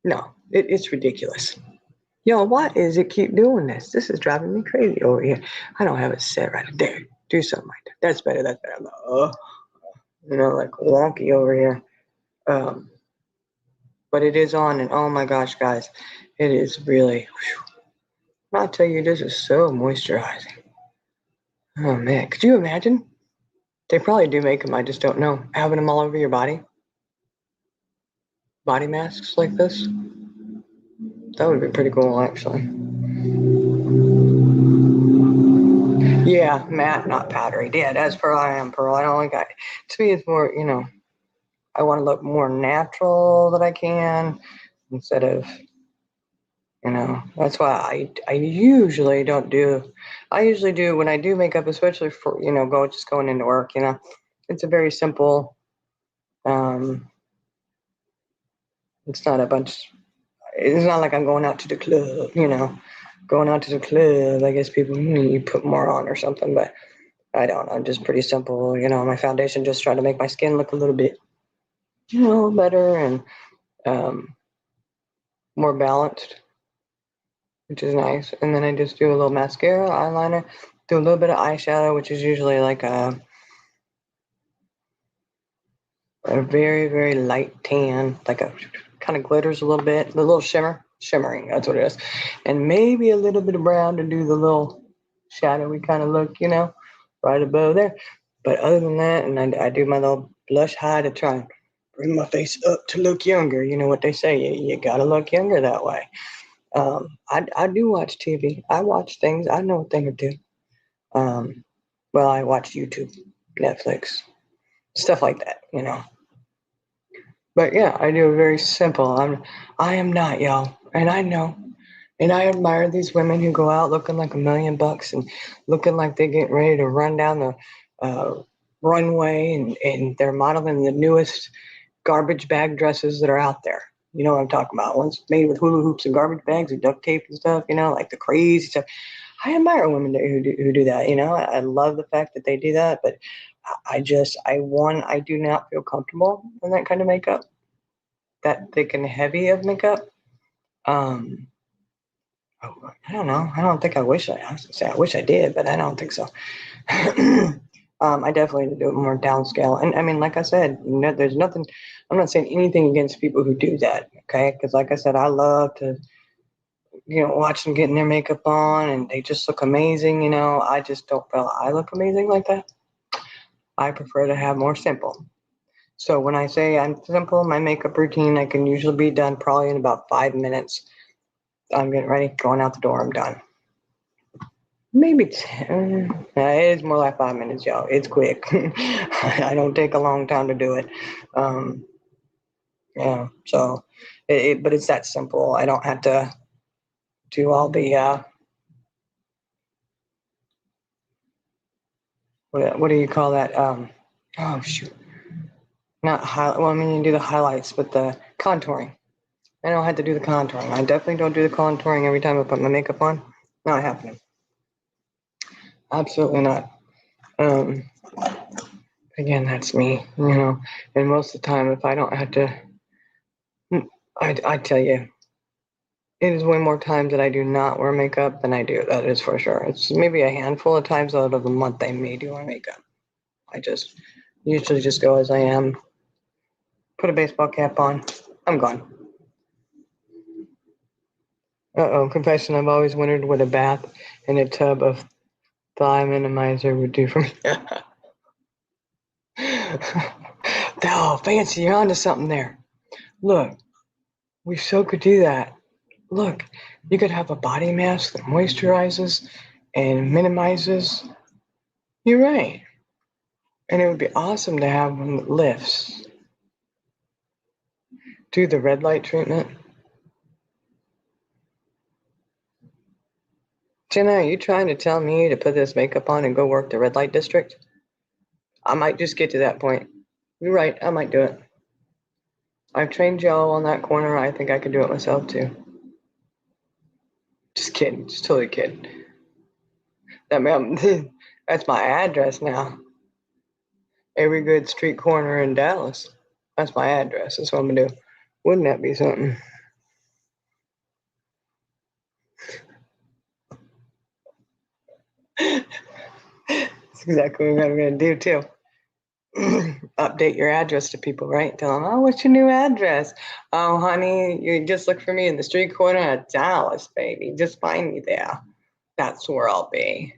no, it's ridiculous. Yo, why is it keep doing this? This is driving me crazy over here. I don't have it set right there. Do something like that. That's better. That's better. You know, like wonky over here. But it is on, and oh my gosh, guys, it is really. I'll tell you, this is so moisturizing. Oh man, could you imagine? They probably do make them. I just don't know. Having them all over your body, body masks like this. That would be pretty cool, actually. Yeah, matte, not powdery. Yeah, that's Pearl. I am Pearl. I don't like it. To me, it's more, you know, I want to look more natural that I can instead of, you know, that's why I usually don't do, I usually do when I do makeup, especially for, you know, going into work, you know, it's a very simple, it's not a bunch, it's not like I'm going out to the club, you know, going out to the club. I guess people, you put more on or something, but I don't. I'm just pretty simple. You know, my foundation just trying to make my skin look a little bit, you know, better and more balanced, which is nice. And then I just do a little mascara, eyeliner, do a little bit of eyeshadow, which is usually like a very, very light tan, like a kind of glitters a little bit, the little shimmering, that's what it is. And maybe a little bit of brown to do the little shadowy kind of look, you know, right above there. But other than that, and I do my little blush high to try and bring my face up to look younger. You know what they say, you gotta look younger that way. I do watch TV. I watch things. I know a thing or two. Well, I watch YouTube, Netflix, stuff like that, you know. But yeah, I do a very simple. I am not, y'all, and I know. And I admire these women who go out looking like $1,000,000 and looking like they're getting ready to run down the runway, and they're modeling the newest garbage bag dresses that are out there. You know what I'm talking about? Ones made with hula hoops and garbage bags and duct tape and stuff, you know, like the crazy stuff. I admire women who do that, you know. I love the fact that they do that, but I do not feel comfortable in that kind of makeup, that thick and heavy of makeup. Um, I don't know. I don't think I wish I was gonna say I wish I did, but I don't think so. I definitely need to do it more downscale. And I mean, like I said, there's nothing. I'm not saying anything against people who do that, okay? Because like I said, I love to, watch them getting their makeup on, and they just look amazing. You know, I just don't feel I look amazing like that. I prefer to have more simple. So when I say I'm simple, my makeup routine I can usually be done probably in about 5 minutes. I'm getting ready, going out the door, I'm done. Maybe 10. It is more like 5 minutes, y'all. It's quick. I don't take a long time to do it. Um, yeah, so, but it's that simple. I don't have to do all the, what do you call that? Oh, shoot. Not highlight. Well, I mean, you do the highlights, but the contouring. I don't have to do the contouring. I definitely don't do the contouring every time I put my makeup on. Not happening. Absolutely not. Um, Again, that's me, and most of the time, if I don't have to, I tell you, it is way more times that I do not wear makeup than I do. That is for sure. It's maybe a handful of times out of the month I may do wear makeup. I just usually just go as I am, put a baseball cap on, I'm gone. Confession, I've always wondered what a bath and a tub of thigh minimizer would do for me. Oh, fancy, you're onto something there. Look, we so could do that. Look, you could have a body mask that moisturizes and minimizes. You're right. And it would be awesome to have one that lifts. Do the red light treatment. Jenna, are you trying to tell me to put this makeup on and go work the red light district? I might just get to that point. You're right, I might do it. I've trained y'all on that corner. I think I could do it myself too. Just kidding. Just totally kidding. That's my address now. Every good street corner in Dallas. That's my address. That's what I'm gonna do. Wouldn't that be something? That's exactly what I'm gonna do too. Update your address to people, right? Tell them, oh, what's your new address? Oh, honey, you just look for me in the street corner of Dallas, baby. Just find me there. That's where I'll be.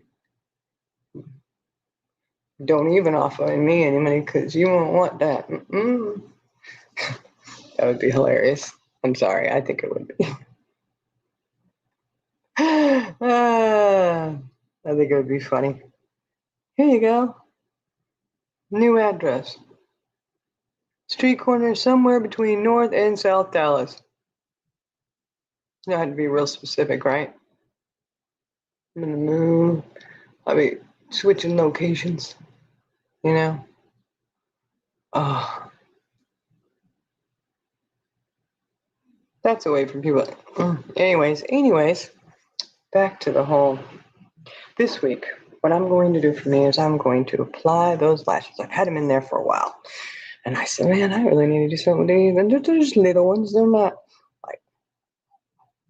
Don't even offer me any money because you won't want that. That would be hilarious. I'm sorry. I think it would be. I think it would be funny. Here you go. New address. Street corner somewhere between North and South Dallas. You had to be real specific, right? I'm gonna move. I'll be switching locations. Oh, that's away from people. Anyways, back to the whole. This week, what I'm going to do for me is I'm going to apply those lashes. I've had them in there for a while. And I said, man, I really need to do something with these. And they're just little ones. They're not like,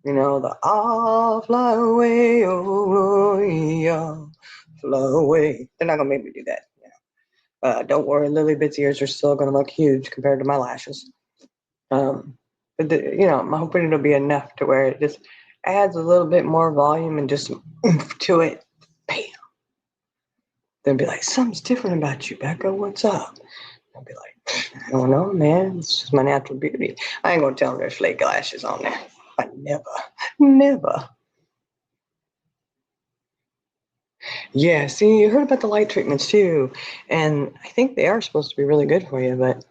the I'll fly away, oh, I'll fly away. They're not going to make me do that. Don't worry, Lily Bit's ears are still going to look huge compared to my lashes. But I'm hoping it'll be enough to where it just adds a little bit more volume and just oomph to it. Bam. They'll be like, something's different about you, Becca. What's up? I'll be like, I don't know, man. It's just my natural beauty. I ain't gonna tell them there's flake lashes on there. I never. Yeah, see, you heard about the light treatments too, and I think they are supposed to be really good for you, but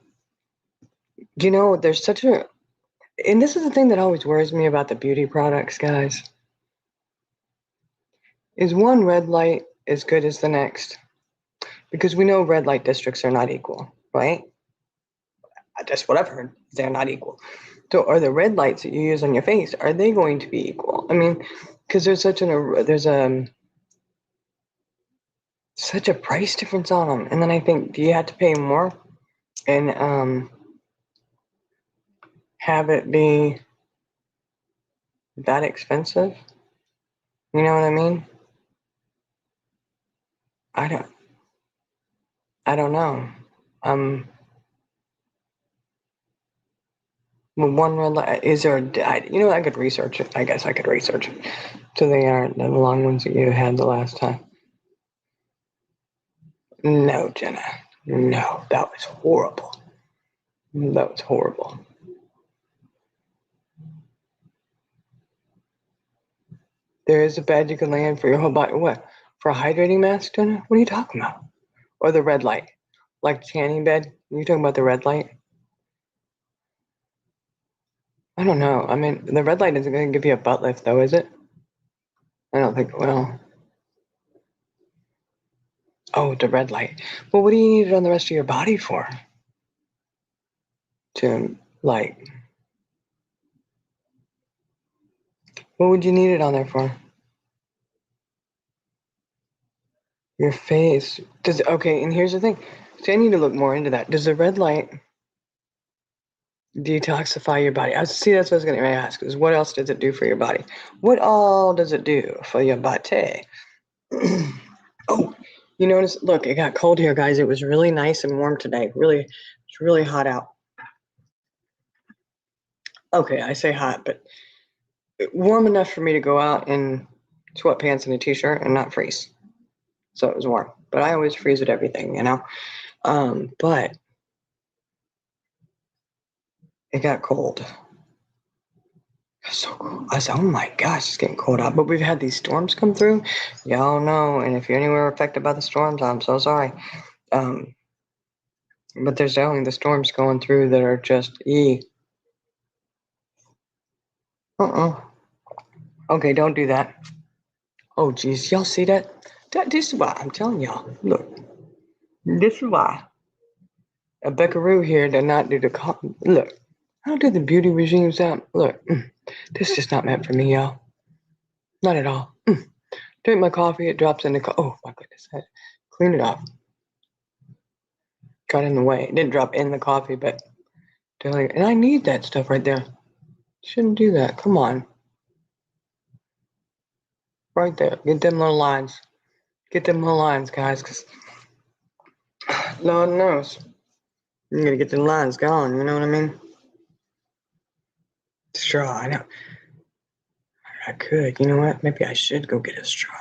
there's such a, and this is the thing that always worries me about the beauty products, guys, is one red light as good as the next? Because we know red light districts are not equal, right? That's what I've heard. They're not equal. So are the red lights that you use on your face, are they going to be equal? I mean, because such a price difference on them. And then I think, do you have to pay more and have it be that expensive? You know what I mean? I don't I don't know. Um, one red light, is there I could research it. I guess I could research it. So they aren't the long ones that you had the last time. No, Jenna. No, that was horrible. That was horrible. There is a bed you can land for your whole body. What? For a hydrating mask, Jenna? What are you talking about? Or the red light? Like tanning bed? You're talking about the red light? I don't know. I mean, the red light isn't going to give you a butt lift, though, is it? I don't think it will. Oh, the red light. Well, what do you need it on the rest of your body for? To, like, what would you need it on there for? Your face. Okay, and here's the thing. So I need to look more into that. Does the red light detoxify your body? That's what I was going to ask, is what else does it do for your body? What all does it do for your body? Oh, you notice, look, it got cold here, guys. It was really nice and warm today. It's really hot out. Okay, I say hot, but warm enough for me to go out in sweatpants and a t-shirt and not freeze. So it was warm, but I always freeze at everything, but it got cold. So cool. I said, oh my gosh, it's getting cold out. But we've had these storms come through. Y'all know. And if you're anywhere affected by the storms, I'm so sorry. But there's definitely the storms going through that are just Okay, don't do that. Oh, geez. Y'all see that? This is why I'm telling y'all. Look, this is why a Beckaroo here did not do the. Look, I don't do the beauty regimes out. Look, this is just not meant for me, y'all. Not at all. Drink my coffee, it drops in the oh my goodness, clean it off. Got in the way. It didn't drop in the coffee, but and I need that stuff right there. Shouldn't do that. Come on. Right there. Get them little lines. Get them little lines, guys, because Lord knows. You gotta get the lines going, you know what I mean? Straw, I know. I could. You know what? Maybe I should go get a straw.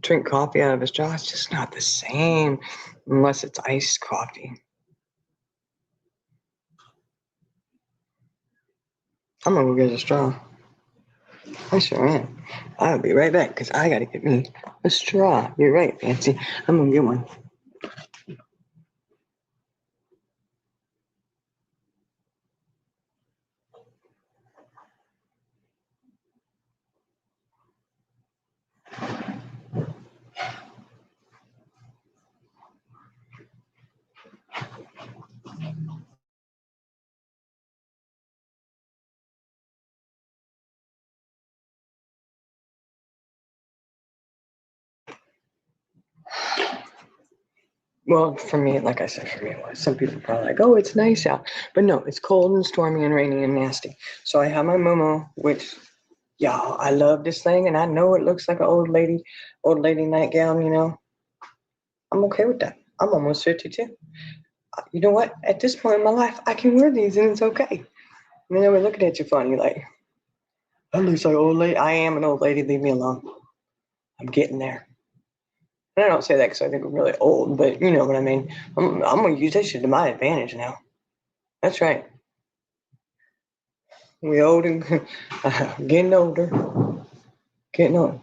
Drink coffee out of a straw. It's just not the same unless it's iced coffee. I'm gonna go get a straw. I sure am. I'll be right back because I gotta get me a straw. You're right, Fancy. I'm gonna get one. Well, for me, like I said, for me it was. Some people are probably like, oh, it's nice out. But no, it's cold and stormy and rainy and nasty. So I have my Momo, which, y'all, I love this thing. And I know it looks like an old lady nightgown, I'm okay with that. I'm almost 52. You know what? At this point in my life, I can wear these and it's okay. And then we're looking at you funny, like, that looks like an old lady. I am an old lady. Leave me alone. I'm getting there. And I don't say that because I think I'm really old, but you know what I mean. I'm going to use that shit to my advantage now. That's right. We old and getting older. Getting old.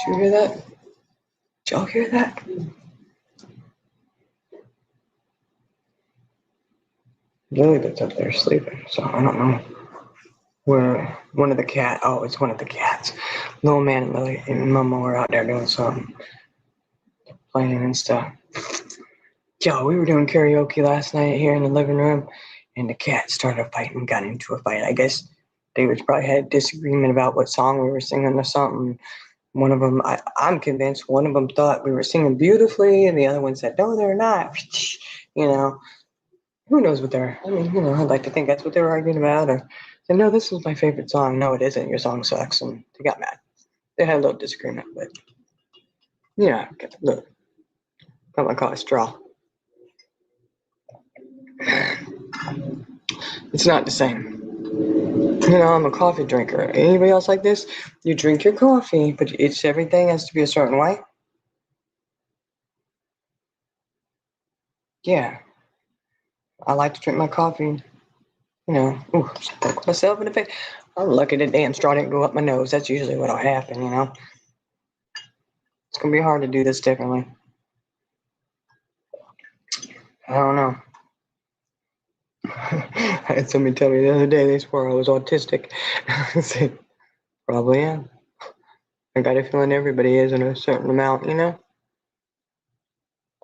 Did you hear that? Did y'all hear that? Lilybet's up there sleeping, so I don't know where one of the cat. Oh, it's one of the cats. Little man and Lily and Mama were out there doing something, playing and stuff. Yo, we were doing karaoke last night here in the living room, and the cat started a fight and got into a fight. I guess they was probably had a disagreement about what song we were singing or something. One of them, I'm convinced, one of them thought we were singing beautifully, and the other one said, "No, they're not." You know, who knows what they're? I mean, I'd like to think that's what they were arguing about, or said, "No, this is my favorite song." "No, it isn't. Your song sucks," and they got mad. They had a little disagreement, but look, got my car straw. It's not the same. I'm a coffee drinker. Anybody else like this? You drink your coffee, but it's everything has to be a certain way. Yeah, I like to drink my coffee. Poke myself in the face. I'm lucky the damn straw didn't go up my nose. That's usually what'll happen. It's gonna be hard to do this differently. I don't know. I had somebody tell me the other day they swore I was autistic. I said, probably am. I got a feeling everybody is in a certain amount,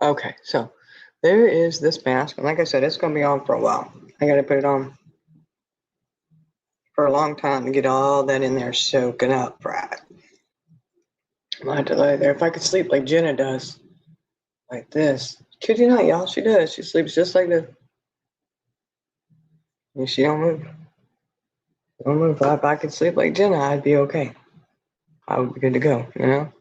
Okay, so there is this mask, and like I said, it's gonna be on for a while. I gotta put it on for a long time to get all that in there soaking up, right? I might have to lay there. If I could sleep like Jenna does, like this. Kid you not, y'all, she does. She sleeps just like this. And she don't move. Don't move. If I could sleep like Jenna, I'd be okay. I would be good to go, I know.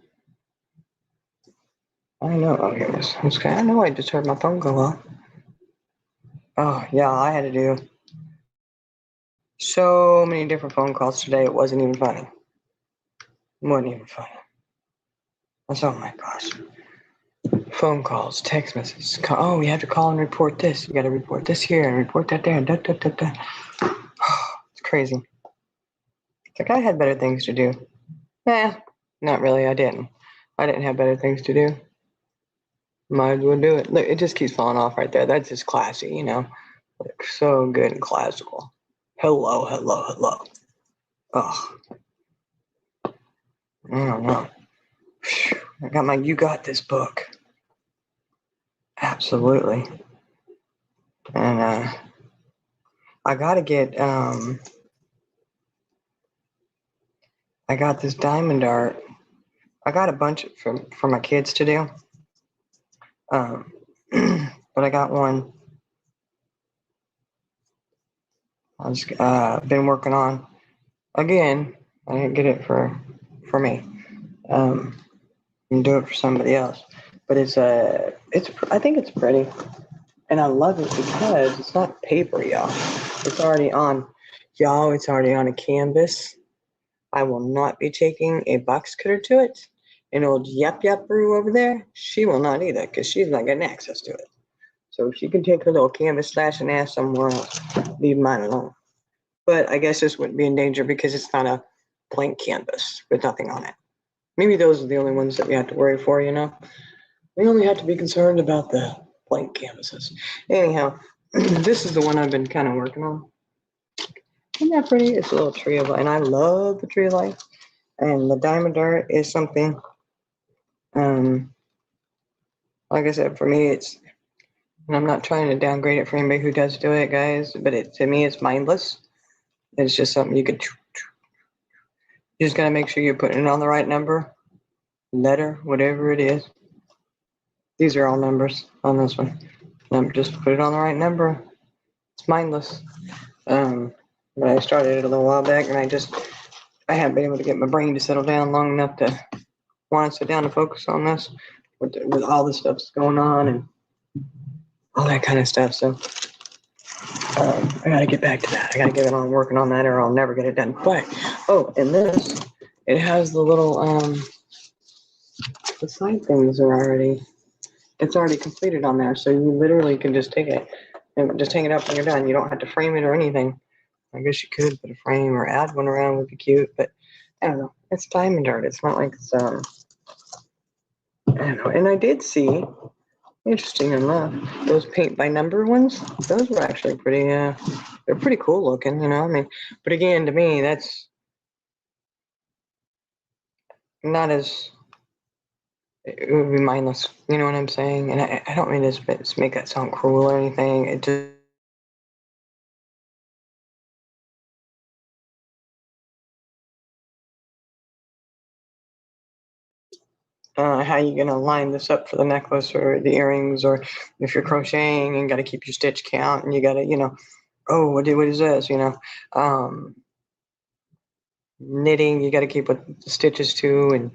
Oh, here it is. Okay. I know I just heard my phone go off. Oh, yeah, I had to do so many different phone calls today. It wasn't even funny. It wasn't even funny. Oh my gosh. Phone calls, text messages. Oh, you have to call and report this. You got to report this here and report that there. Da, da, da, da. It's crazy. It's like I had better things to do. Nah, not really. I didn't. I didn't have better things to do. Might as well do it. Look, it just keeps falling off right there. That's just classy, Like so good and classical. Hello, hello, hello. Oh, I don't know. I got my You Got This book. Absolutely. And I gotta get I got this diamond art. I got a bunch for my kids to do. But I got one I just been working on. Again, I didn't get it for me. And do it for somebody else. But I think it's pretty. And I love it because it's not paper, y'all. It's already on a canvas. I will not be taking a box cutter to it. And old Yap Yap Brew over there, she will not either because she's not getting access to it. So she can take her little canvas slashing ass somewhere else. Leave mine alone. But I guess this wouldn't be in danger because it's not a blank canvas with nothing on it. Maybe those are the only ones that we have to worry for, We only have to be concerned about the blank canvases. Anyhow, this is the one I've been kind of working on. Isn't that pretty? It's a little tree of life, and I love the tree of life. And the diamond art is something, like I said, for me, and I'm not trying to downgrade it for anybody who does do it, guys, but to me, it's mindless. It's just something you just gotta make sure you're putting it on the right number, letter, whatever it is. These are all numbers on this one. Just put it on the right number. It's mindless. But I started it a little while back, and I haven't been able to get my brain to settle down long enough to want to sit down and focus on this with all the stuff that's going on and all that kind of stuff. So I got to get back to that. I got to get on working on that, or I'll never get it done. But and this, it has the little the side things it's already completed on there, so you literally can just take it and just hang it up when you're done. You don't have to frame it or anything. I guess you could put a frame or add one around would be cute, but I don't know. It's diamond art. It's not like it's And I did see, interesting enough, those paint by number ones. Those were actually pretty. They're pretty cool looking, you know. I mean, but again, to me, that's not as. It would be mindless. You know what I'm saying? And I don't mean to make that sound cruel or anything. It just. How you gonna line this up for the necklace or the earrings, or if you're crocheting and got to keep your stitch count, and you got to, you know, oh, what is this, you know, knitting, you got to keep what the stitches too, and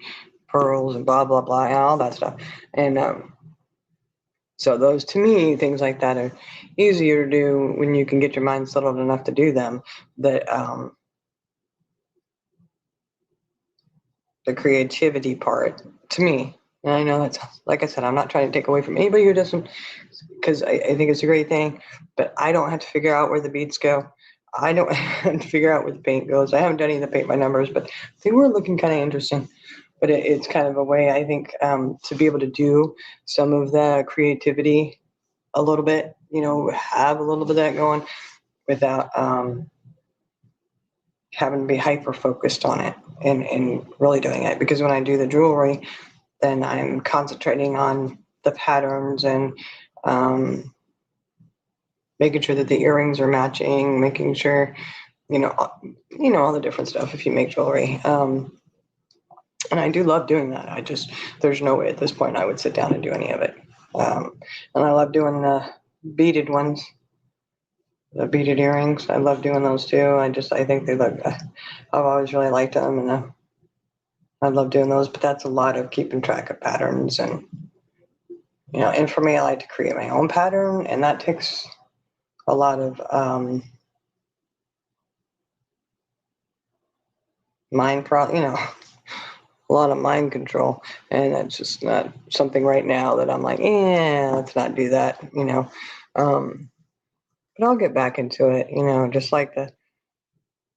pearls and blah blah blah, and all that stuff. And so those, to me, things like that are easier to do when you can get your mind settled enough to do them. That the creativity part, to me, and I know that's, like I said, I'm not trying to take away from anybody who doesn't, because I think it's a great thing, but I don't have to figure out where the beads go. I don't have to figure out where the paint goes. I haven't done any of the paint by numbers, but they were looking kind of interesting. But it's kind of a way, I think, to be able to do some of the creativity a little bit, you know, have a little bit of that going without having to be hyper focused on it and really doing it. Because when I do the jewelry, then I'm concentrating on the patterns and making sure that the earrings are matching, making sure, you know, all the different stuff if you make jewelry. And I do love doing that. There's no way at this point I would sit down and do any of it. And I love doing the beaded ones, the beaded earrings. I love doing those too. I think they look, I've always really liked them, and I love doing those, but that's a lot of keeping track of patterns. And, you know, and for me, I like to create my own pattern, and that takes a lot of you know, a lot of mind control, and that's just not something right now that I'm like, let's not do that, you know. But I'll get back into it, you know, just like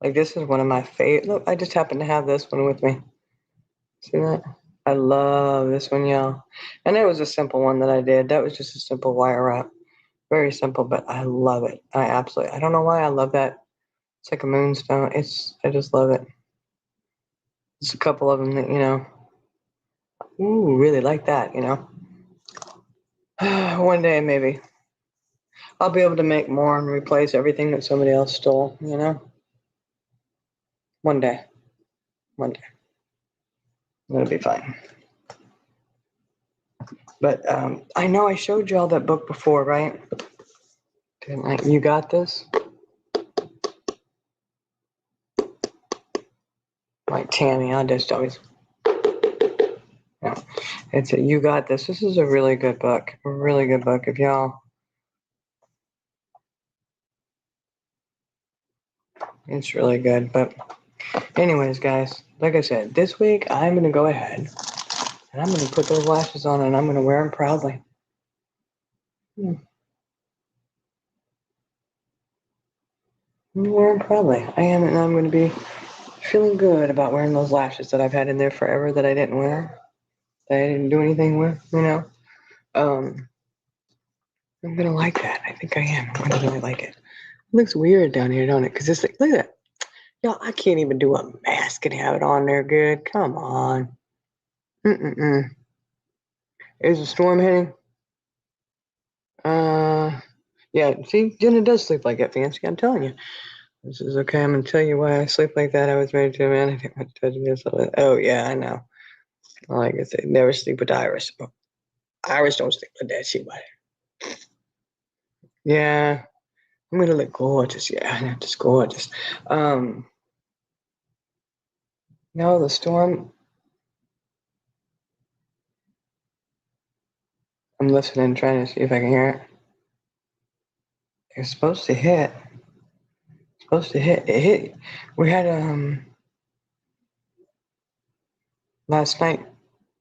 this is one of my favorite. Look, I just happen to have this one with me. See that? I love this one, y'all. And it was a simple one that I did. That was just a simple wire wrap. Very simple, but I love it. I don't know why I love that. It's like a moonstone. I just love it. There's a couple of them that, you know, ooh, really like that, you know. One day, maybe, I'll be able to make more and replace everything that somebody else stole, you know. One day. It'll be fine. But I know I showed you all that book before, right? Didn't I? You Got This? Like Tammy, I just always. Yeah. It's a You Got This. This is a really good book. A really good book. If y'all. It's really good. But anyways, guys, like I said, this week I'm going to go ahead and I'm going to put those lashes on and I'm going to wear them proudly. I'm going to wear them proudly. I am, and I'm going to be feeling good about wearing those lashes that I've had in there forever that I didn't wear, that I didn't do anything with, you know. I'm gonna like that. I think I am. I'm gonna really like it. It looks weird down here, don't it? Because it's like, look at that. Y'all, I can't even do a mask and have it on there good. Come on. Is a storm hitting? Yeah, see, Jenna does sleep like that, Fancy. I'm telling you. This is okay. I'm gonna tell you why I sleep like that. I was married to a man. I didn't want to touch this. Oh, yeah, I know. Like I said, never sleep with Iris. Iris don't sleep with that. She might. Yeah, I'm gonna look gorgeous. Yeah, just gorgeous. No, the storm. I'm listening, trying to see if I can hear it. It's supposed to hit. It hit. We had last night.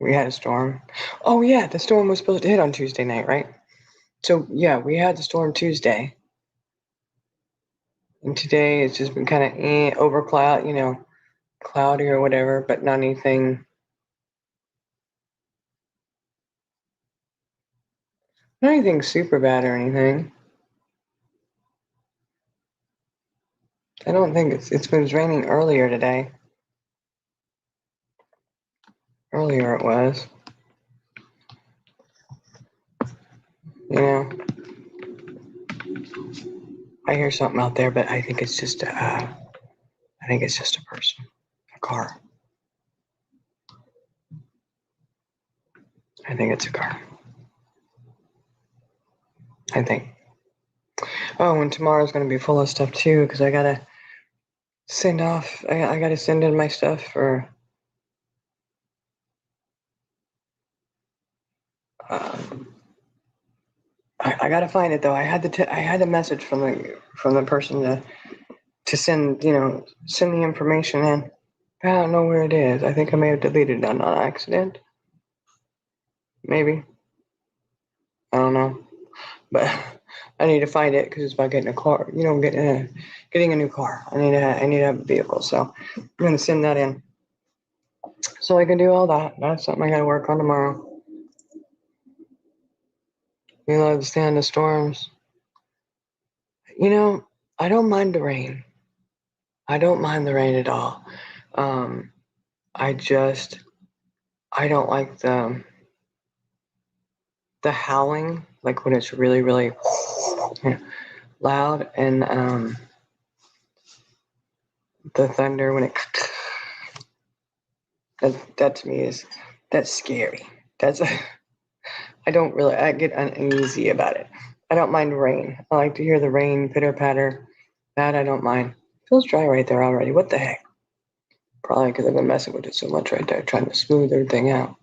We had a storm. Oh yeah, the storm was supposed to hit on Tuesday night, right? So yeah, we had the storm Tuesday, and today it's just been kind of over cloud, you know, cloudy or whatever, but not anything Not anything super bad or anything. I don't think it was raining earlier today. Earlier it was. You know, I hear something out there, but I think it's just I think it's just a person, a car. I think it's a car. I think. Oh, and tomorrow's gonna be full of stuff too, because I gotta send off. I gotta send in my stuff for. I gotta find it though. I had the message from the person to send send the information in. I don't know where it is. I think I may have deleted it on accident. Maybe. I don't know. But I need to find it because it's about getting a car. Getting a new car. I need to have a vehicle. So I'm gonna send that in. So I can do all that. That's something I gotta work on tomorrow. We love to stand the storms. I don't mind the rain. I don't mind the rain at all. Um, I don't like the howling, like when it's really, really loud, and the thunder when it that to me that's scary. That's I get uneasy about it. I don't mind rain. I like to hear the rain pitter patter. That I don't mind. Feels dry right there already. What the heck? Probably because I've been messing with it so much right there, trying to smooth everything out.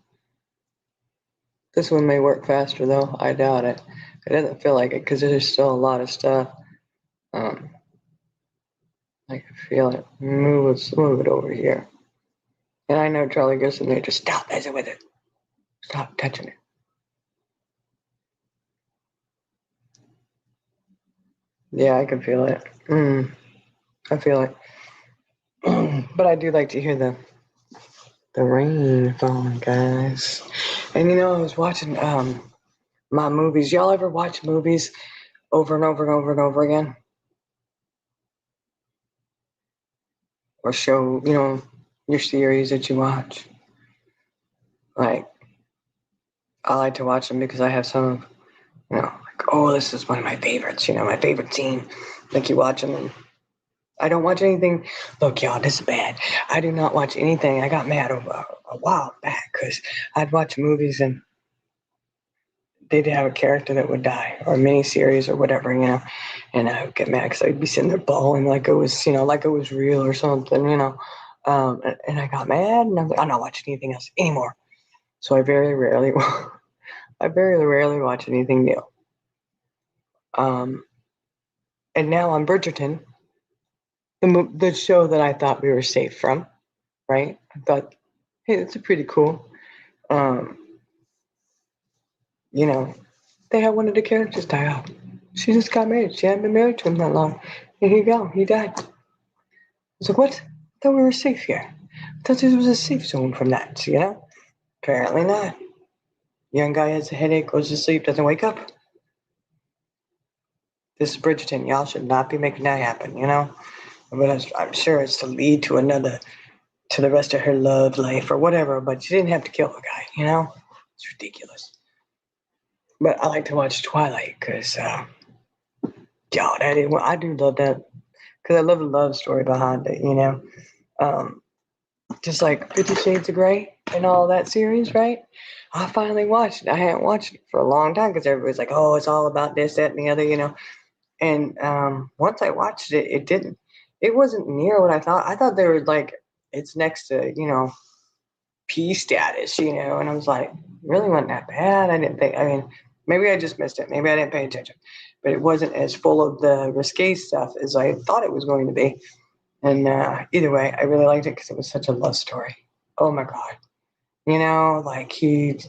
This one may work faster though. I doubt it. It doesn't feel like it because there's still a lot of stuff. I can feel it. Move it over here. And I know Charlie goes in there, just stop messing with it. Stop touching it. Yeah, I can feel it. I feel it. But I do like to hear the rain falling, guys. And I was watching my movies. Y'all ever watch movies over and over and over and over again? Or show, your series that you watch? Like, I like to watch them because I have some of, like, oh, this is one of my favorites, my favorite scene. Like, you watch them and I don't watch anything. Look, y'all, this is bad. I do not watch anything. I got mad over a while back because I'd watch movies and they'd have a character that would die or a miniseries or whatever, and I would get mad because I'd be sitting there bawling like it was, like it was real or something, and I got mad and I was like, I'm not watching anything else anymore. So I very rarely watch anything new. And now on Bridgerton, the show that I thought we were safe from, right? I thought, hey, that's a pretty cool. They had one of the characters die out. She just got married. She hadn't been married to him that long. And here you go. He died. I was like, what? I thought we were safe here. I thought this was a safe zone from that, Apparently not. Young guy has a headache, goes to sleep, doesn't wake up. This is Bridgerton. Y'all should not be making that happen, But I'm sure it's to lead to the rest of her love life or whatever, but she didn't have to kill the guy, It's ridiculous. But I like to watch Twilight because, I do love that because I love the love story behind it, just like 50 Shades of Grey and all that series, right? I finally watched it. I hadn't watched it for a long time because everybody's like, oh, it's all about this, that, and the other, And once I watched it, it wasn't near what I thought. I thought they were like, it's next to, P status, and I was like, really wasn't that bad. I didn't think, maybe I just missed it. Maybe I didn't pay attention, but it wasn't as full of the risque stuff as I thought it was going to be. And either way, I really liked it because it was such a love story. Oh my God. Like it's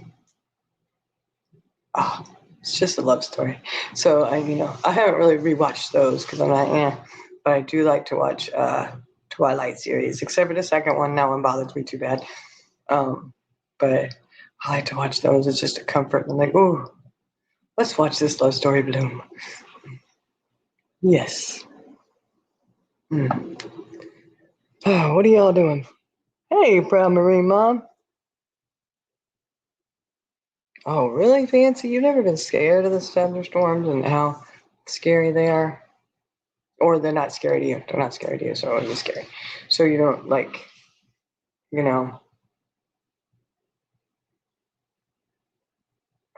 just a love story. So I haven't really rewatched those because I'm not, but I do like to watch Twilight series, except for the second one. That one bothers me too bad. But I like to watch those. It's just a comfort. I'm like, ooh, Let's watch this love story bloom. Yes. Oh, what are y'all doing? Hey, Proud Marine Mom. Oh, really, Fancy? You've never been scared of the thunderstorms and how scary they are? Or they're not scary to you. They're not scary to you, so it would be scary. So you don't, like, you know,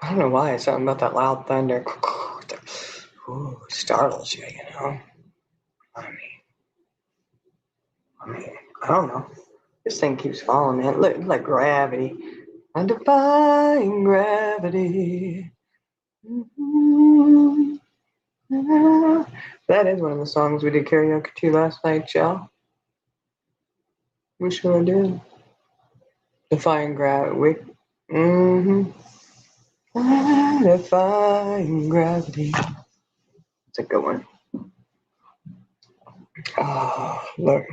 I don't know why. It's something about that loud thunder. Ooh, startles you, you know? I mean, I don't know. This thing keeps falling, man. Look, like gravity. I'm defying gravity. That is one of the songs we did karaoke to last night, y'all. We sure did. Defying gravity. Defying gravity. It's a good one. Oh, look.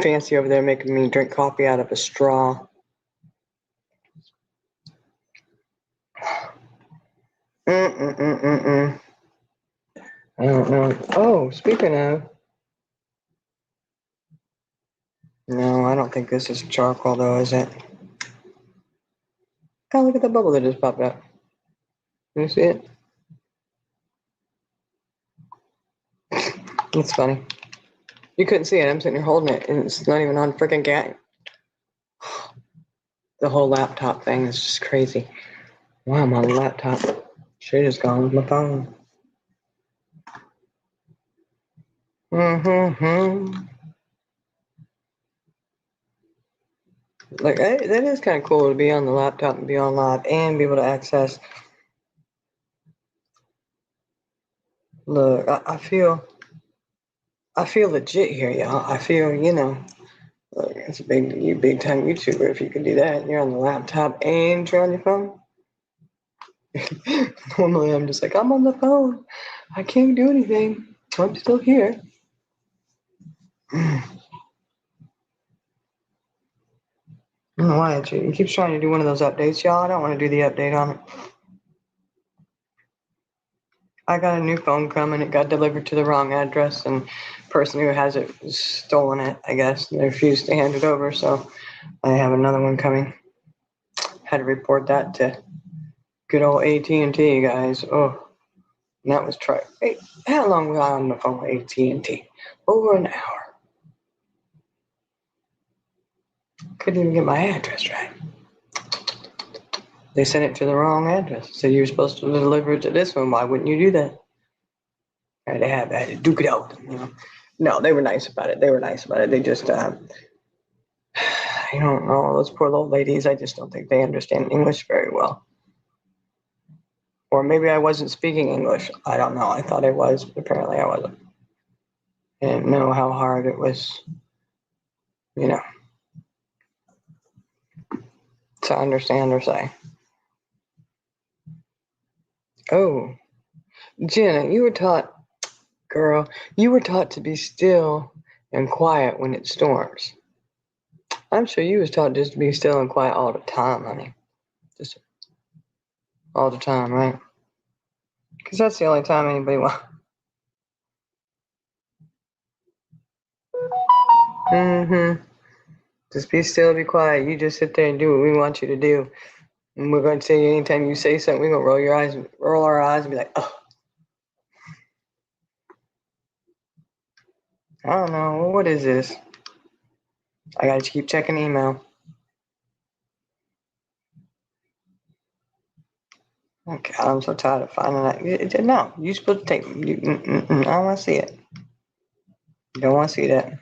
Fancy over there making me drink coffee out of a straw. I don't know. Oh, speaking of. No, I don't think this is charcoal though, is it? God, look at the bubble that just popped up. Can you see it? It's funny. You couldn't see it. I'm sitting here holding it, and it's not even on freaking gas. The whole laptop thing is just crazy. Wow, I'm on the laptop. Shit is gone with my phone. Like, that is kind of cool to be on the laptop and be on live and be able to access. Look, I feel legit here, y'all. I feel, you know, look, it's a big time YouTuber if you can do that. You're on the laptop and you're on your phone. Normally, I'm just like, I'm on the phone. I can't do anything. I'm still here. I don't know why it keeps trying to do one of those updates, y'all. I don't want to do the update on it. I got a new phone coming. It got delivered to the wrong address, and the person who has it has stolen it, I guess. They refused to hand it over, so I have another one coming. Had to report that to good old AT&T, guys. Oh, and that was try. Hey, how long was I on the phone with AT&T? Over an hour. Couldn't even get my address right. They sent it to the wrong address. Said you were supposed to deliver it to this one. Why wouldn't you do that? I had to duke it out. You know? No, they were nice about it. They just, I don't know, those poor little ladies. I just don't think they understand English very well. Or maybe I wasn't speaking English. I don't know. I thought I was, but apparently I wasn't. I didn't know how hard it was, you know, to understand or say. Oh, Jenna, you were taught to be still and quiet when it storms. I'm sure you was taught just to be still and quiet all the time, honey. Just all the time, right? Because that's the only time anybody wants. Just be still, be quiet. You just sit there and do what we want you to do. And we're going to say anytime you say something, we're going to roll our eyes and be like, oh. I don't know. What is this? I got to keep checking email. Okay, I'm so tired of finding that. No, you're supposed to take. I don't want to see it. You don't want to see that.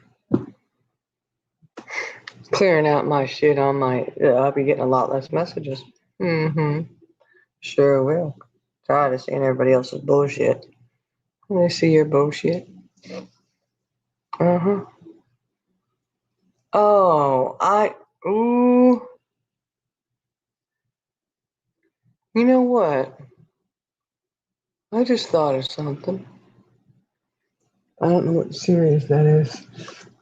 Clearing out my shit on my. I'll be getting a lot less messages. Sure will. Tired of seeing everybody else's bullshit. Let me see your bullshit. Oh, ooh. You know what? I just thought of something. I don't know what series that is.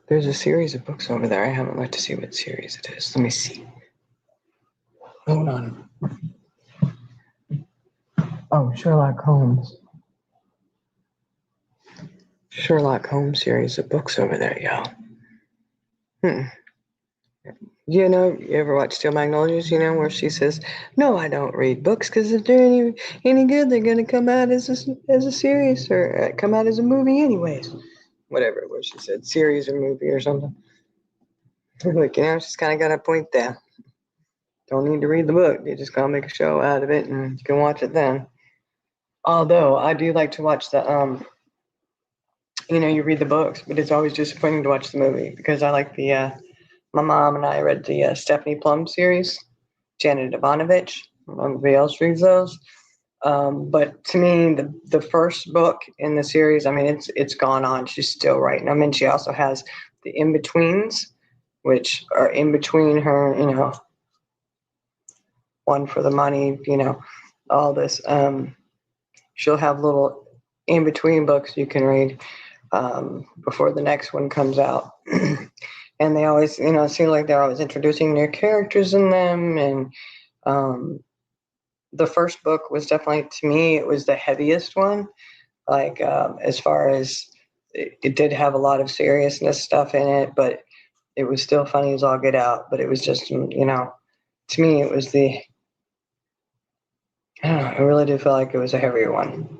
There's a series of books over there. I haven't looked to see what series it is. Let me see. Hold on. Oh, Sherlock Holmes. Sherlock Holmes series of books over there, y'all. You know, you ever watch Steel Magnolias, you know, where she says, no, I don't read books because if they're any good, they're going to come out as a series or come out as a movie anyways. Whatever it was she said, series or movie or something. Like, you know, she's kind of got a point there. Don't need to read the book. You just got to make a show out of it and you can watch it then. Although I do like to watch you know, you read the books, but it's always disappointing to watch the movie because I like my mom and I read the Stephanie Plum series, Janet Ivanovich. Nobody else reads those. But to me, the first book in the series, I mean, it's gone on. She's still writing them, and she also has the in-betweens, which are in between her, you know, One for the Money, you know, all this. She'll have little in-between books you can read before the next one comes out. And they always, you know, seem like they're always introducing new characters in them. And the first book was definitely, to me, it was the heaviest one. Like, as far as it did have a lot of seriousness stuff in it, but it was still funny as all get out. But it was just, you know, to me, it was I don't know, I really did feel like it was a heavier one.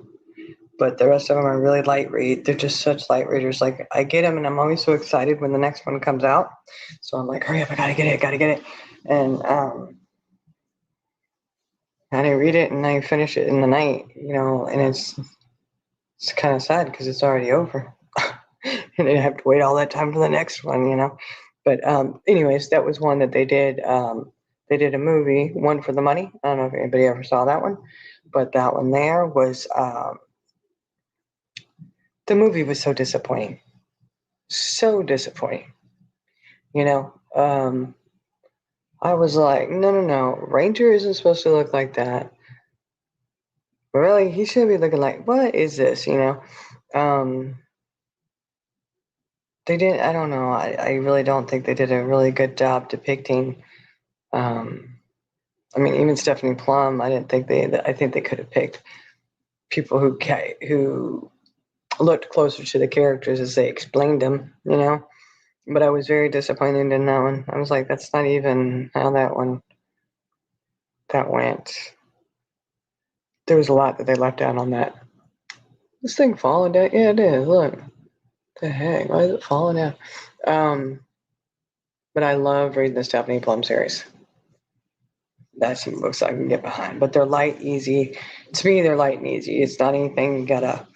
But the rest of them are really light read. They're just such light readers. Like, I get them, and I'm always so excited when the next one comes out. So I'm like, hurry up, I gotta get it. And I read it and I finish it in the night, you know, and it's kind of sad because it's already over. And I have to wait all that time for the next one, you know. But anyways, that was one that they did. They did a movie, One for the Money. I don't know if anybody ever saw that one, but that one there was the movie was so disappointing. So disappointing. You know, I was like, no. Ranger isn't supposed to look like that. Really, he should be looking like, what is this? You know, they didn't. I don't know. I really don't think they did a really good job depicting. I mean, even Stephanie Plum. I didn't think they. I think they could have picked people who looked closer to the characters as they explained them. You know. But I was very disappointed in that one. I was like, that's not even how that went. There was a lot that they left out on that. This thing falling down? Yeah, it is. Look, the heck? Why is it falling down? But I love reading the Stephanie Plum series. That's some books I can get behind. But they're light, easy. To me, they're light and easy. It's not anything you gotta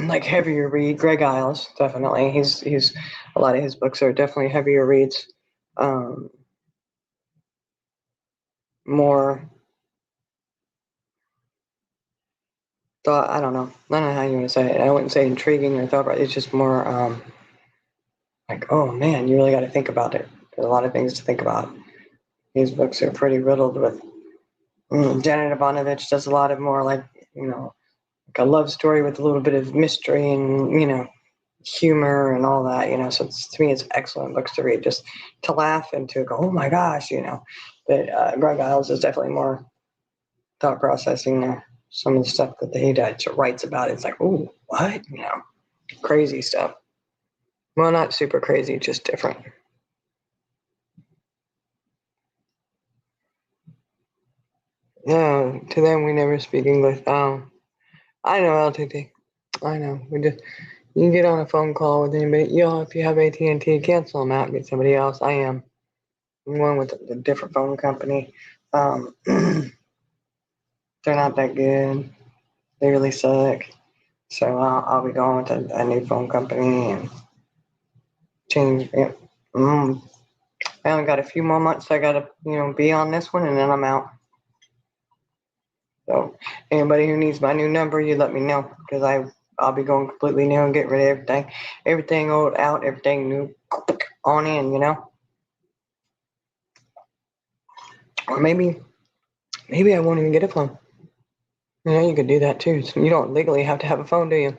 like heavier read. Greg Isles, definitely. He's a lot of his books are definitely heavier reads. More thought. I don't know how you want to say it. I wouldn't say intriguing or thought. It's just more like, oh man, you really got to think about it. There's a lot of things to think about. These books are pretty riddled with. Janet Ivanovich does a lot of more like, you know, like a love story with a little bit of mystery and, you know, humor and all that, you know. So to me, it's excellent books to read, just to laugh and to go, oh my gosh, you know. But Greg Isles is definitely more thought processing there. Some of the stuff that he writes about, it's like, oh, what? You know, crazy stuff. Well, not super crazy, just different. No, to them we never speak English. Oh, I know LTT. I know. You can get on a phone call with anybody. If you have AT&T, cancel them out and get somebody else. I am. I'm going with a different phone company. They're not that good. They really suck. So I'll be going with a new phone company and change it. I only got a few more months I gotta, be on this one, and then I'm out. So anybody who needs my new number, you let me know, because I'll be going completely new and get rid of everything old out, everything new on in, Or maybe I won't even get a phone. You could do that too. So you don't legally have to have a phone, do you?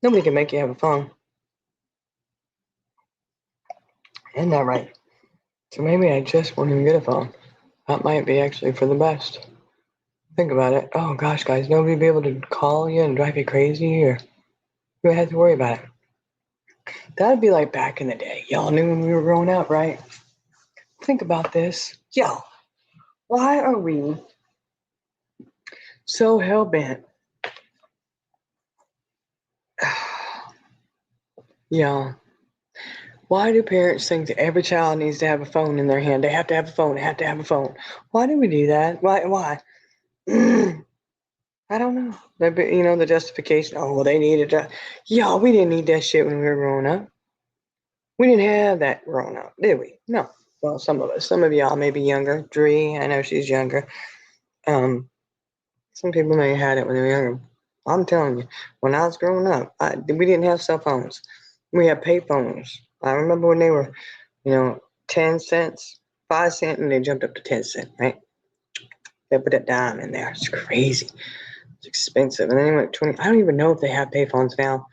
Nobody can make you have a phone. Isn't that right? So maybe I just won't even get a phone. That might be actually for the best. Think about it. Oh gosh, guys, nobody be able to call you and drive you crazy, or you would have to worry about it. That'd be like back in the day. Y'all knew when we were growing up, right? Think about this. Y'all, why are we so hell bent? Y'all, why do parents think that every child needs to have a phone in their hand? They have to have a phone. They have to have a phone. Why do we do that? Why? I don't know. The justification. Oh, well, they needed to. Y'all, we didn't need that shit when we were growing up. We didn't have that growing up, did we? No. Well, some of us. Some of y'all may be younger. Dree, I know she's younger. Some people may have had it when they were younger. I'm telling you, when I was growing up, we didn't have cell phones. We had pay phones. I remember when they were, 10 cents, 5 cents, and they jumped up to 10 cents, right? They put a dime in there. It's crazy. It's expensive. And then they went 20. I don't even know if they have pay phones now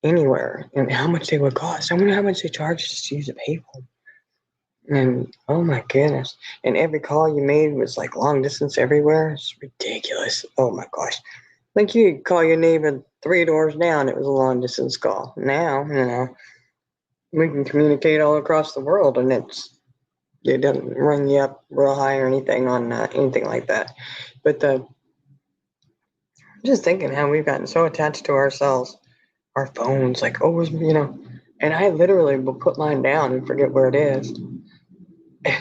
anywhere and how much they would cost. I wonder how much they charge just to use a payphone. And oh my goodness. And every call you made was like long distance everywhere. It's ridiculous. Oh my gosh. Like you could call your neighbor 3 doors down, it was a long distance call. Now, we can communicate all across the world and it doesn't ring you up real high or anything on anything like that. But I'm just thinking how we've gotten so attached to ourselves, our phones, like always, and I literally will put mine down and forget where it is. I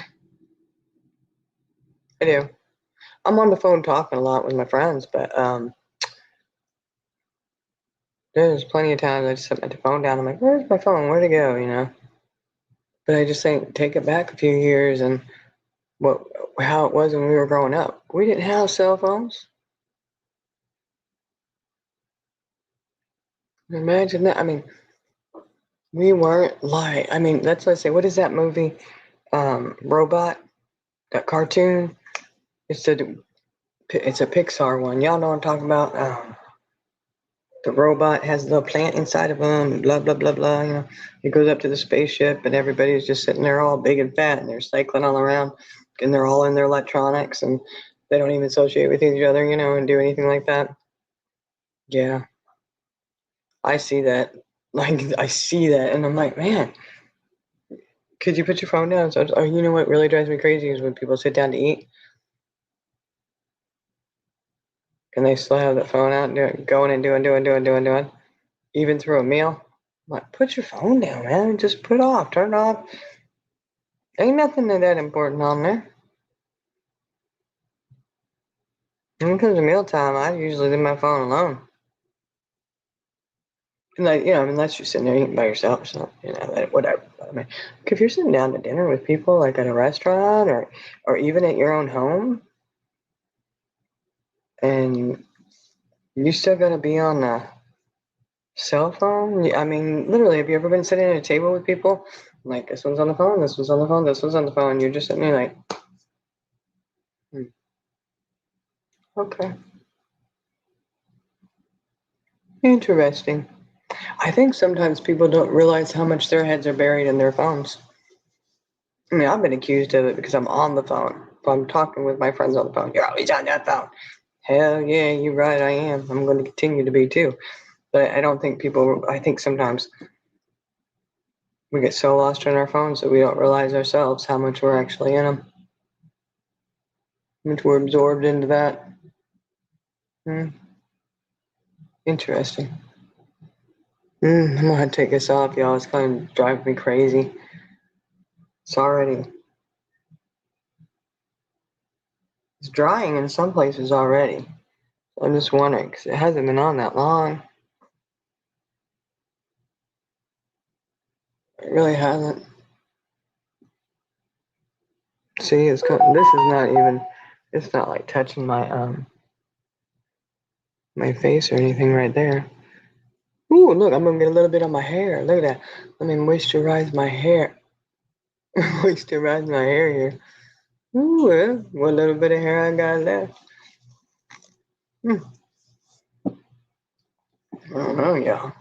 do. I'm on the phone talking a lot with my friends, but there's plenty of times I just set my phone down. I'm like, where's my phone? Where'd it go? But I just think take it back a few years and how it was when we were growing up. We didn't have cell phones. Imagine that. I mean, we weren't like. I mean, let's say, what is that movie? Robot, that cartoon. It's a Pixar one. Y'all know what I'm talking about. The robot has a little plant inside of him. Blah blah blah blah. He goes up to the spaceship, and everybody's just sitting there all big and fat, and they're cycling all around, and they're all in their electronics, and they don't even associate with each other, and do anything like that. Yeah, I see that. Like I see that, and I'm like, man, could you put your phone down? So, oh, you know what really drives me crazy is when people sit down to eat, and they still have the phone out, going and doing, even through a meal. I'm like, put your phone down, man. Just put it off, turn it off. Ain't nothing that important on there. When it comes to mealtime, I usually leave my phone alone. And like, unless you're sitting there eating by yourself, so whatever. I mean, if you're sitting down to dinner with people, like at a restaurant or even at your own home, and you still gotta be on the cell phone. I mean, literally, have you ever been sitting at a table with people? Like this one's on the phone, this one's on the phone, this one's on the phone. You're just sitting there like, okay, interesting. I think sometimes people don't realize how much their heads are buried in their phones. I mean, I've been accused of it because I'm on the phone. If I'm talking with my friends on the phone, you're always on that phone. Hell yeah, you're right, I am. I'm going to continue to be too. But I don't think I think sometimes we get so lost in our phones that we don't realize ourselves how much we're actually in them. How much we're absorbed into that. Interesting. I'm going to take this off, y'all. It's kind of driving me crazy. It's drying in some places already. I'm just wondering, because it hasn't been on that long. It really hasn't. See, this is not even, it's not like touching my my face or anything right there. Ooh, look, I'm gonna get a little bit on my hair. Look at that. Let me moisturize my hair. Moisturize my hair here. Ooh, yeah, what little bit of hair I got left. I don't know, y'all.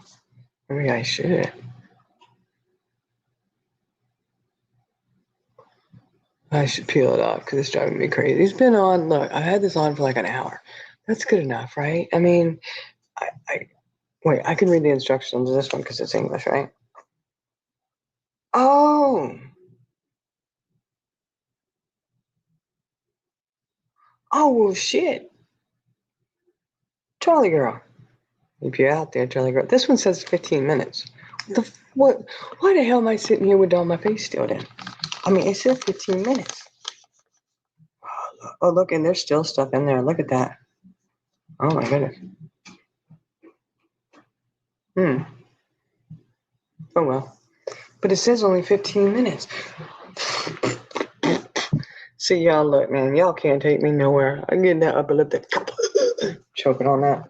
Maybe I should. I should peel it off because it's driving me crazy. It's been on. Look, I had this on for like an hour. That's good enough, right? I mean, I wait. I can read the instructions on this one because it's English, right? Oh, oh well, shit, Charlie girl. If you're out there, Charlie girl. This one says 15 minutes. What? Why the hell am I sitting here with all my face still in? I mean, it said 15 minutes. Oh, look, and there's still stuff in there. Look at that. Oh my goodness. Hmm. Oh well. But it says only 15 minutes. See, y'all, look, man, y'all can't take me nowhere. I'm getting that upper lip, choking on that.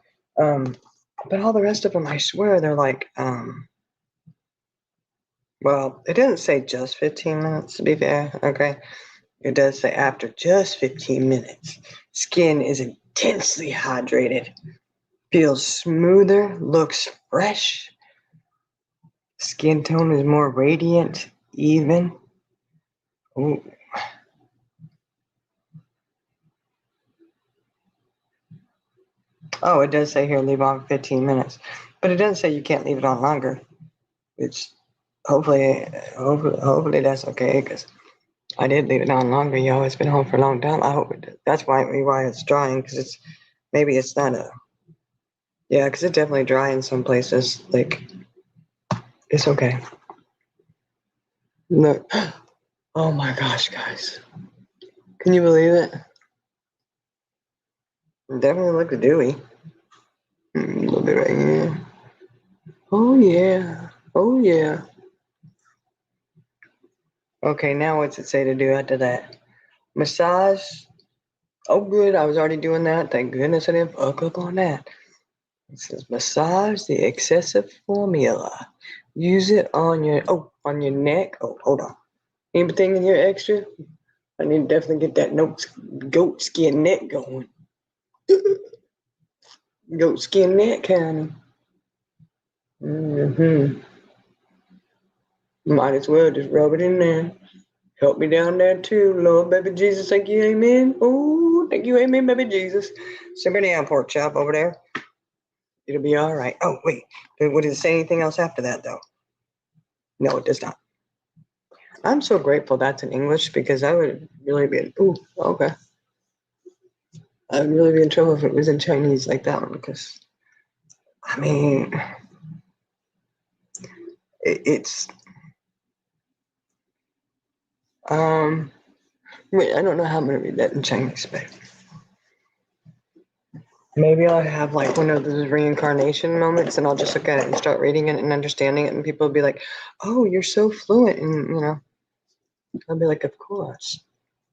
But all the rest of them, I swear, they're like, well, it didn't say just 15 minutes, to be fair, okay? It does say after just 15 minutes, skin is intensely hydrated, feels smoother, looks fresh, skin tone is more radiant, even. Ooh. Oh, it does say here leave on 15 minutes, but it doesn't say you can't leave it on longer. It's hopefully that's okay because I did leave it on longer, y'all. It's been home for a long time. I hope that's why it's drying because maybe it's not a because it's definitely dry in some places. Like it's okay. Look, oh my gosh, guys, can you believe it? Definitely looks dewy. A little bit right here. Oh yeah, oh yeah. Okay, now what's it say to do after that? Massage. Oh, good. I was already doing that. Thank goodness I didn't fuck up on that. It says massage the excessive formula. Use it on your neck. Oh, hold on. Anything in here extra? I need to definitely get that goat skin neck going. Goat skin neck kind of. Might as well just rub it in there. Help me down there too, Lord, baby Jesus. Thank you, amen. Oh, thank you, amen, baby Jesus. Simmer down, pork chop over there. It'll be all right. Oh, wait. Would it say anything else after that, though? No, it does not. I'm so grateful that's in English because I would really be okay. I would really be in trouble if it was in Chinese like that one because, I mean, it's, wait, I don't know how I'm going to read that in Chinese, but maybe I'll have like one of those reincarnation moments and I'll just look at it and start reading it and understanding it and people will be like, oh, you're so fluent and, I'll be like, of course.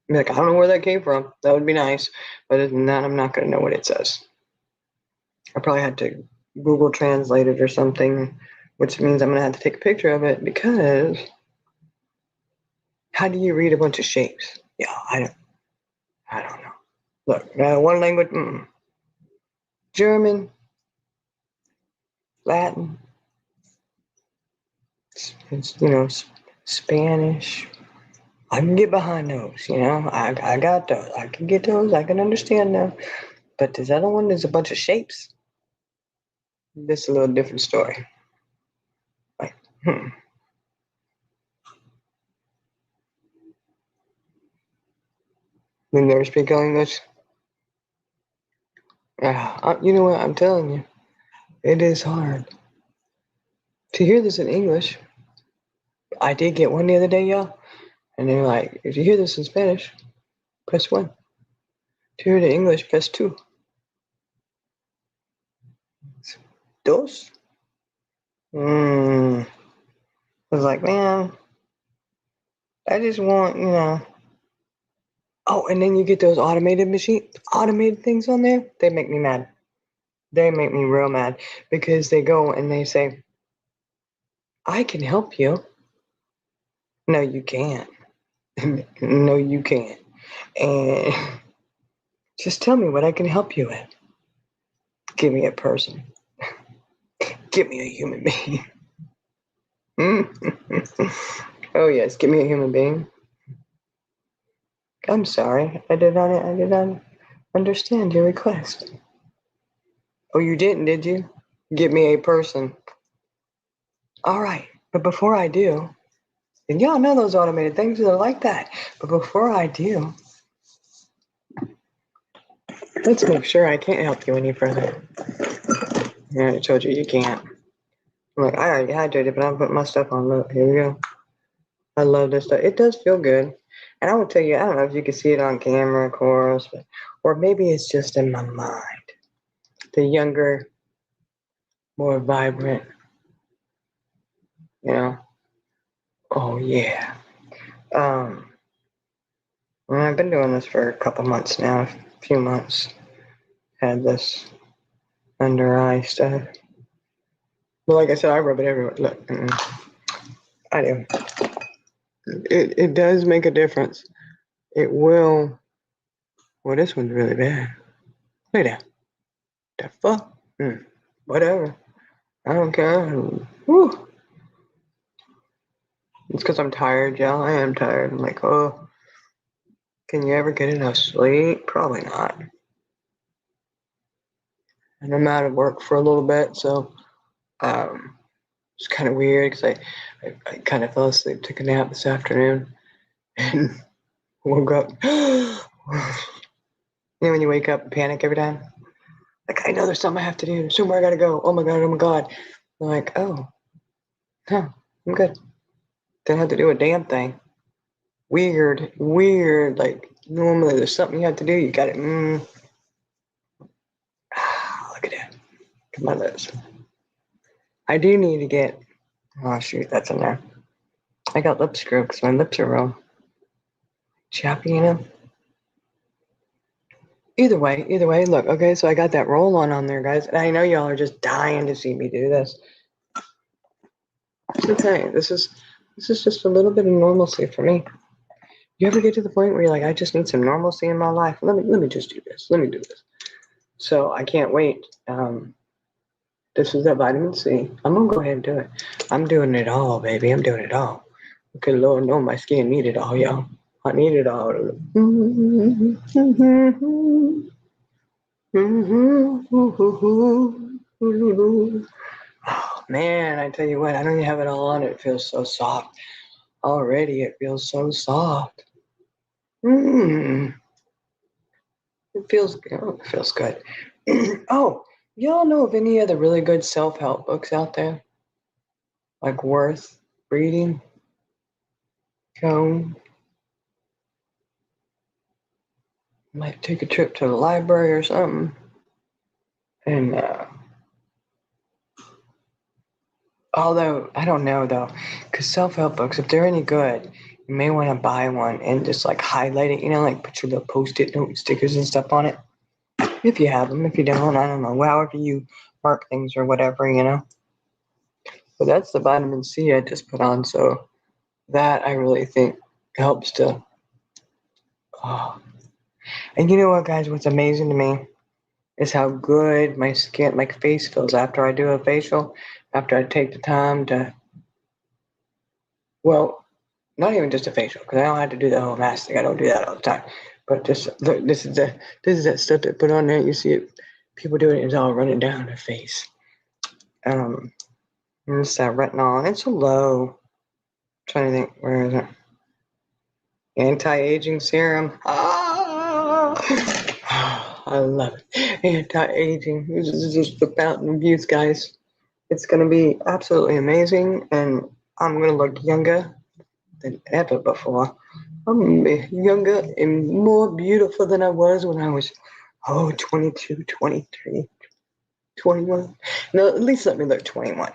I'll be like, I don't know where that came from. That would be nice. But other than that, I'm not going to know what it says. I probably had to Google Translate it or something, which means I'm going to have to take a picture of it because how do you read a bunch of shapes? Yeah, I don't know. Look, one language, German, Latin, Spanish. I can get behind those, I got those. I can get those. I can understand them. But this other one is a bunch of shapes. This is a little different story. Like, You never speak English? You know what? I'm telling you, it is hard to hear this in English. I did get one the other day, y'all, and they're like, if you hear this in Spanish, press 1. To hear it in English, press 2. Dos? I was like, man, I just want. Oh, and then you get those automated things on there. They make me mad. They make me real mad because they go and they say, I can help you. No, you can't. No, you can't. And just tell me what I can help you with. Give me a person. Give me a human being. Oh, yes, give me a human being. I'm sorry. I did not understand your request. Oh, you didn't, did you? Get me a person. All right. But before I do, and y'all know those automated things are like that. But before I do, let's make sure I can't help you any further. Yeah, I told you you can't. I'm like, I already hydrated, but I'm putting my stuff on. Look, here we go. I love this stuff. It does feel good. And I would tell you, I don't know if you can see it on camera, of course, but, or maybe it's just in my mind. The younger, more vibrant, you know. Oh yeah. Um, well, I've been doing this for a couple months now, a few months. Had this under eye stuff. But like I said, I rub it everywhere. Look, I do. It does make a difference. It will. Well, this one's really bad. Look at that. The fuck? Whatever. I don't care. Whew. It's because I'm tired, y'all. I am tired. I'm like, oh, can you ever get enough sleep? Probably not. And I'm out of work for a little bit, so it's kind of weird because I kind of fell asleep, took a nap this afternoon, and woke up. You know when you wake up and panic every time? Like, I know there's something I have to do. There's somewhere I gotta go. Oh my god, oh my god. I'm like, oh, no, I'm good. Don't have to do a damn thing. Weird. Like, normally there's something you have to do. You got it. Look at that. Look at my lips. I do need to get. Oh shoot, that's in there. I got lip screw because my lips are real chappy, you know. Either way, look, okay, so I got that roll on there, guys, and I know y'all are just dying to see me do this. I'm telling you, this is just a little bit of normalcy for me. You ever get to the point where you're like, I just need some normalcy in my life? Let me just do this. Let me do this. So I can't wait. This is that vitamin C. I'm gonna go ahead and do it. I'm doing it all, baby. I'm doing it all. Okay, Lord, no, my skin need it all, y'all. I need it all. Oh man, I tell you what, I don't even have it all on. It feels so soft. Already, it feels so soft. It feels good. Oh, it feels good. Oh, y'all know of any other really good self-help books out there? Like worth reading? Go. Might take a trip to the library or something. And although I don't know though, because self-help books, if they're any good, you may want to buy one and just like highlight it, you know, like put your little post-it note stickers and stuff on it. If you have them, if you don't, I don't know. However you mark things or whatever, you know. But that's the vitamin C I just put on, so that I really think helps to. Oh. And you know what, guys? What's amazing to me is how good my skin, my face feels after I do a facial, after I take the time to. Well, not even just a facial, because I don't have to do the whole mask thing. I don't do that all the time. But just look, this is that stuff they put on there. You see it, people doing it. It's all running down their face. And it's that retinol, and it's so low. I'm trying to think, where is it? Anti-aging serum. I love it. Anti-aging. This is just the fountain of youth, guys. It's gonna be absolutely amazing, and I'm gonna look younger than ever before. I'm gonna be younger and more beautiful than I was when I was 22, 23, 21. No, at least let me look 21.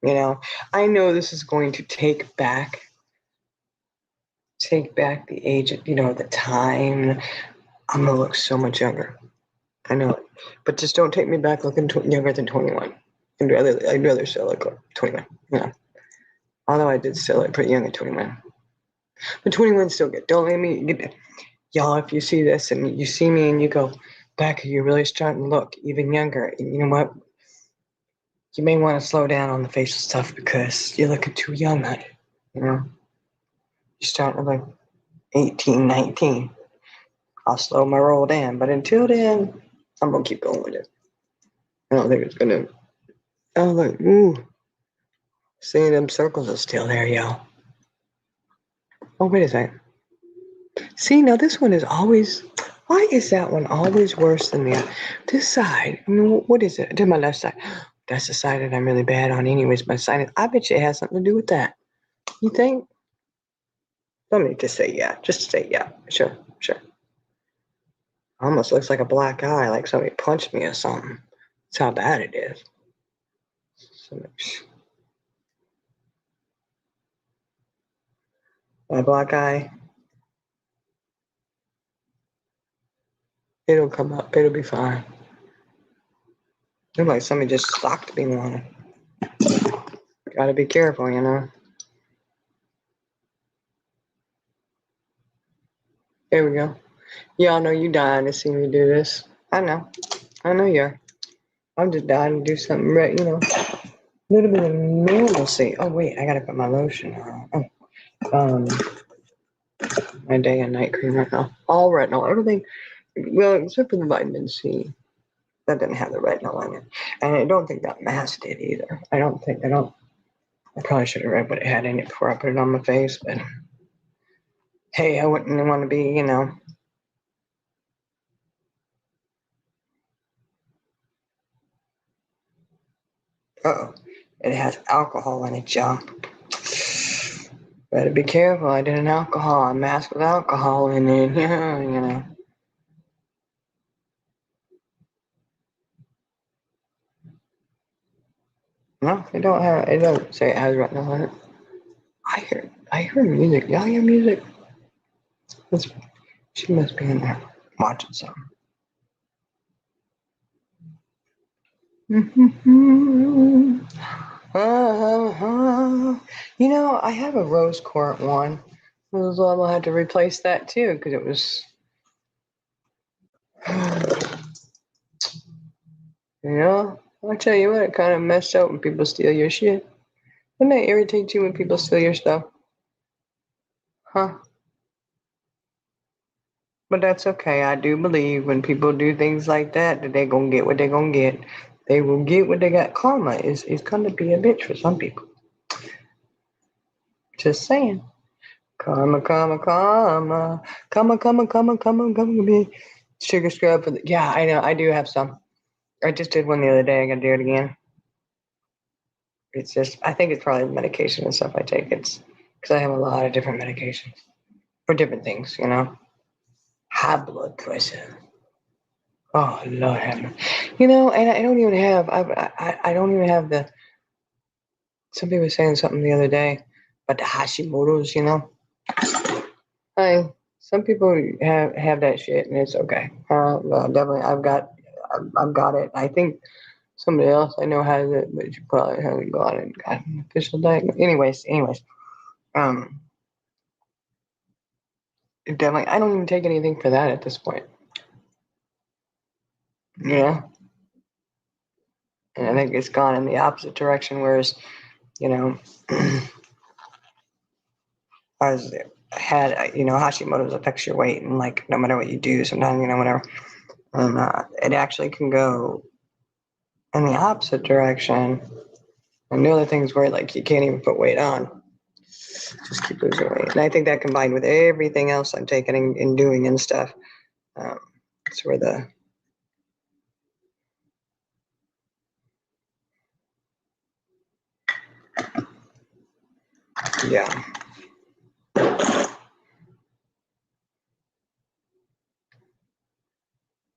You know, I know this is going to take back the age, you know, the time. I'm gonna look so much younger. I know it, but just don't take me back looking younger than 21. I'd rather still look like 21. You know, although I did still look pretty young at 21, but 21 still good. Don't let me get y'all. If you see this and you see me and you go, Becca, you're really starting to look even younger. You know what? You may want to slow down on the facial stuff because you're looking too young, honey. You know, you're starting to look 18, 19. I'll slow my roll down. But until then, I'm gonna keep going with it. I don't think it's gonna. Oh look, ooh, seeing them circles are still there, y'all. Oh wait a second. See, now this one is always. Why is that one always worse than the other? This side. I mean, what is it? To my left side. That's the side that I'm really bad on, anyways. My sinus. I bet you it has something to do with that. You think? Let me just say yeah. Just say yeah. Sure, sure. Almost looks like a black eye, like somebody punched me or something. That's how bad it is. So my black eye. It'll come up. It'll be fine. Looks like somebody just socked me on it. Gotta be careful, you know. Here we go. Y'all know you dying to see me do this. I know. I know you are. I'm just dying to do something right, you know. A little bit of normalcy. Oh wait, I gotta put my lotion on. My day and night cream retinol. All retinol. Everything. Well, except for the vitamin C. That didn't have the retinol in it. And I don't think that mask did either. I probably should have read what it had in it before I put it on my face, but hey, I wouldn't want to be, you know. Uh-oh. It has alcohol in it, y'all. Better be careful. I did an alcohol, a mask with alcohol in it, yeah, you know. No, it don't say it has retinol in it. I hear music. Y'all hear music? She must be in there watching something. You know, I have a rose quartz one. I'm gonna have to replace that too because it was. You know, I'll tell you what, it kind of messed up when people steal your shit. It may irritate you when people steal your stuff. Huh? But that's okay. I do believe when people do things like that, that they're gonna get what they're gonna get. They will get what they got. Karma is gonna be a bitch for some people. Just saying. Karma, karma, karma. Karma, be sugar scrub for the. Yeah, I know. I do have some. I just did one the other day. I gotta do it again. It's just, I think it's probably the medication and stuff I take. It's because I have a lot of different medications for different things, you know. High blood pressure. Oh Lord have mercy. You know, and I don't even have. I don't even have the. Somebody was saying something the other day about the Hashimoto's. You know, some people have that shit and it's okay. Well, definitely, I've got it. I think somebody else I know has it, but you probably haven't got it. Got an official diagnosis. Anyways, um, definitely, I don't even take anything for that at this point. Yeah, and I think it's gone in the opposite direction. Whereas, you know, I was had you know Hashimoto's affects your weight and like no matter what you do, sometimes you know whatever, and it actually can go in the opposite direction. And the other things where like you can't even put weight on, just keep losing weight. And I think that combined with everything else I'm taking and doing and stuff, it's where the yeah.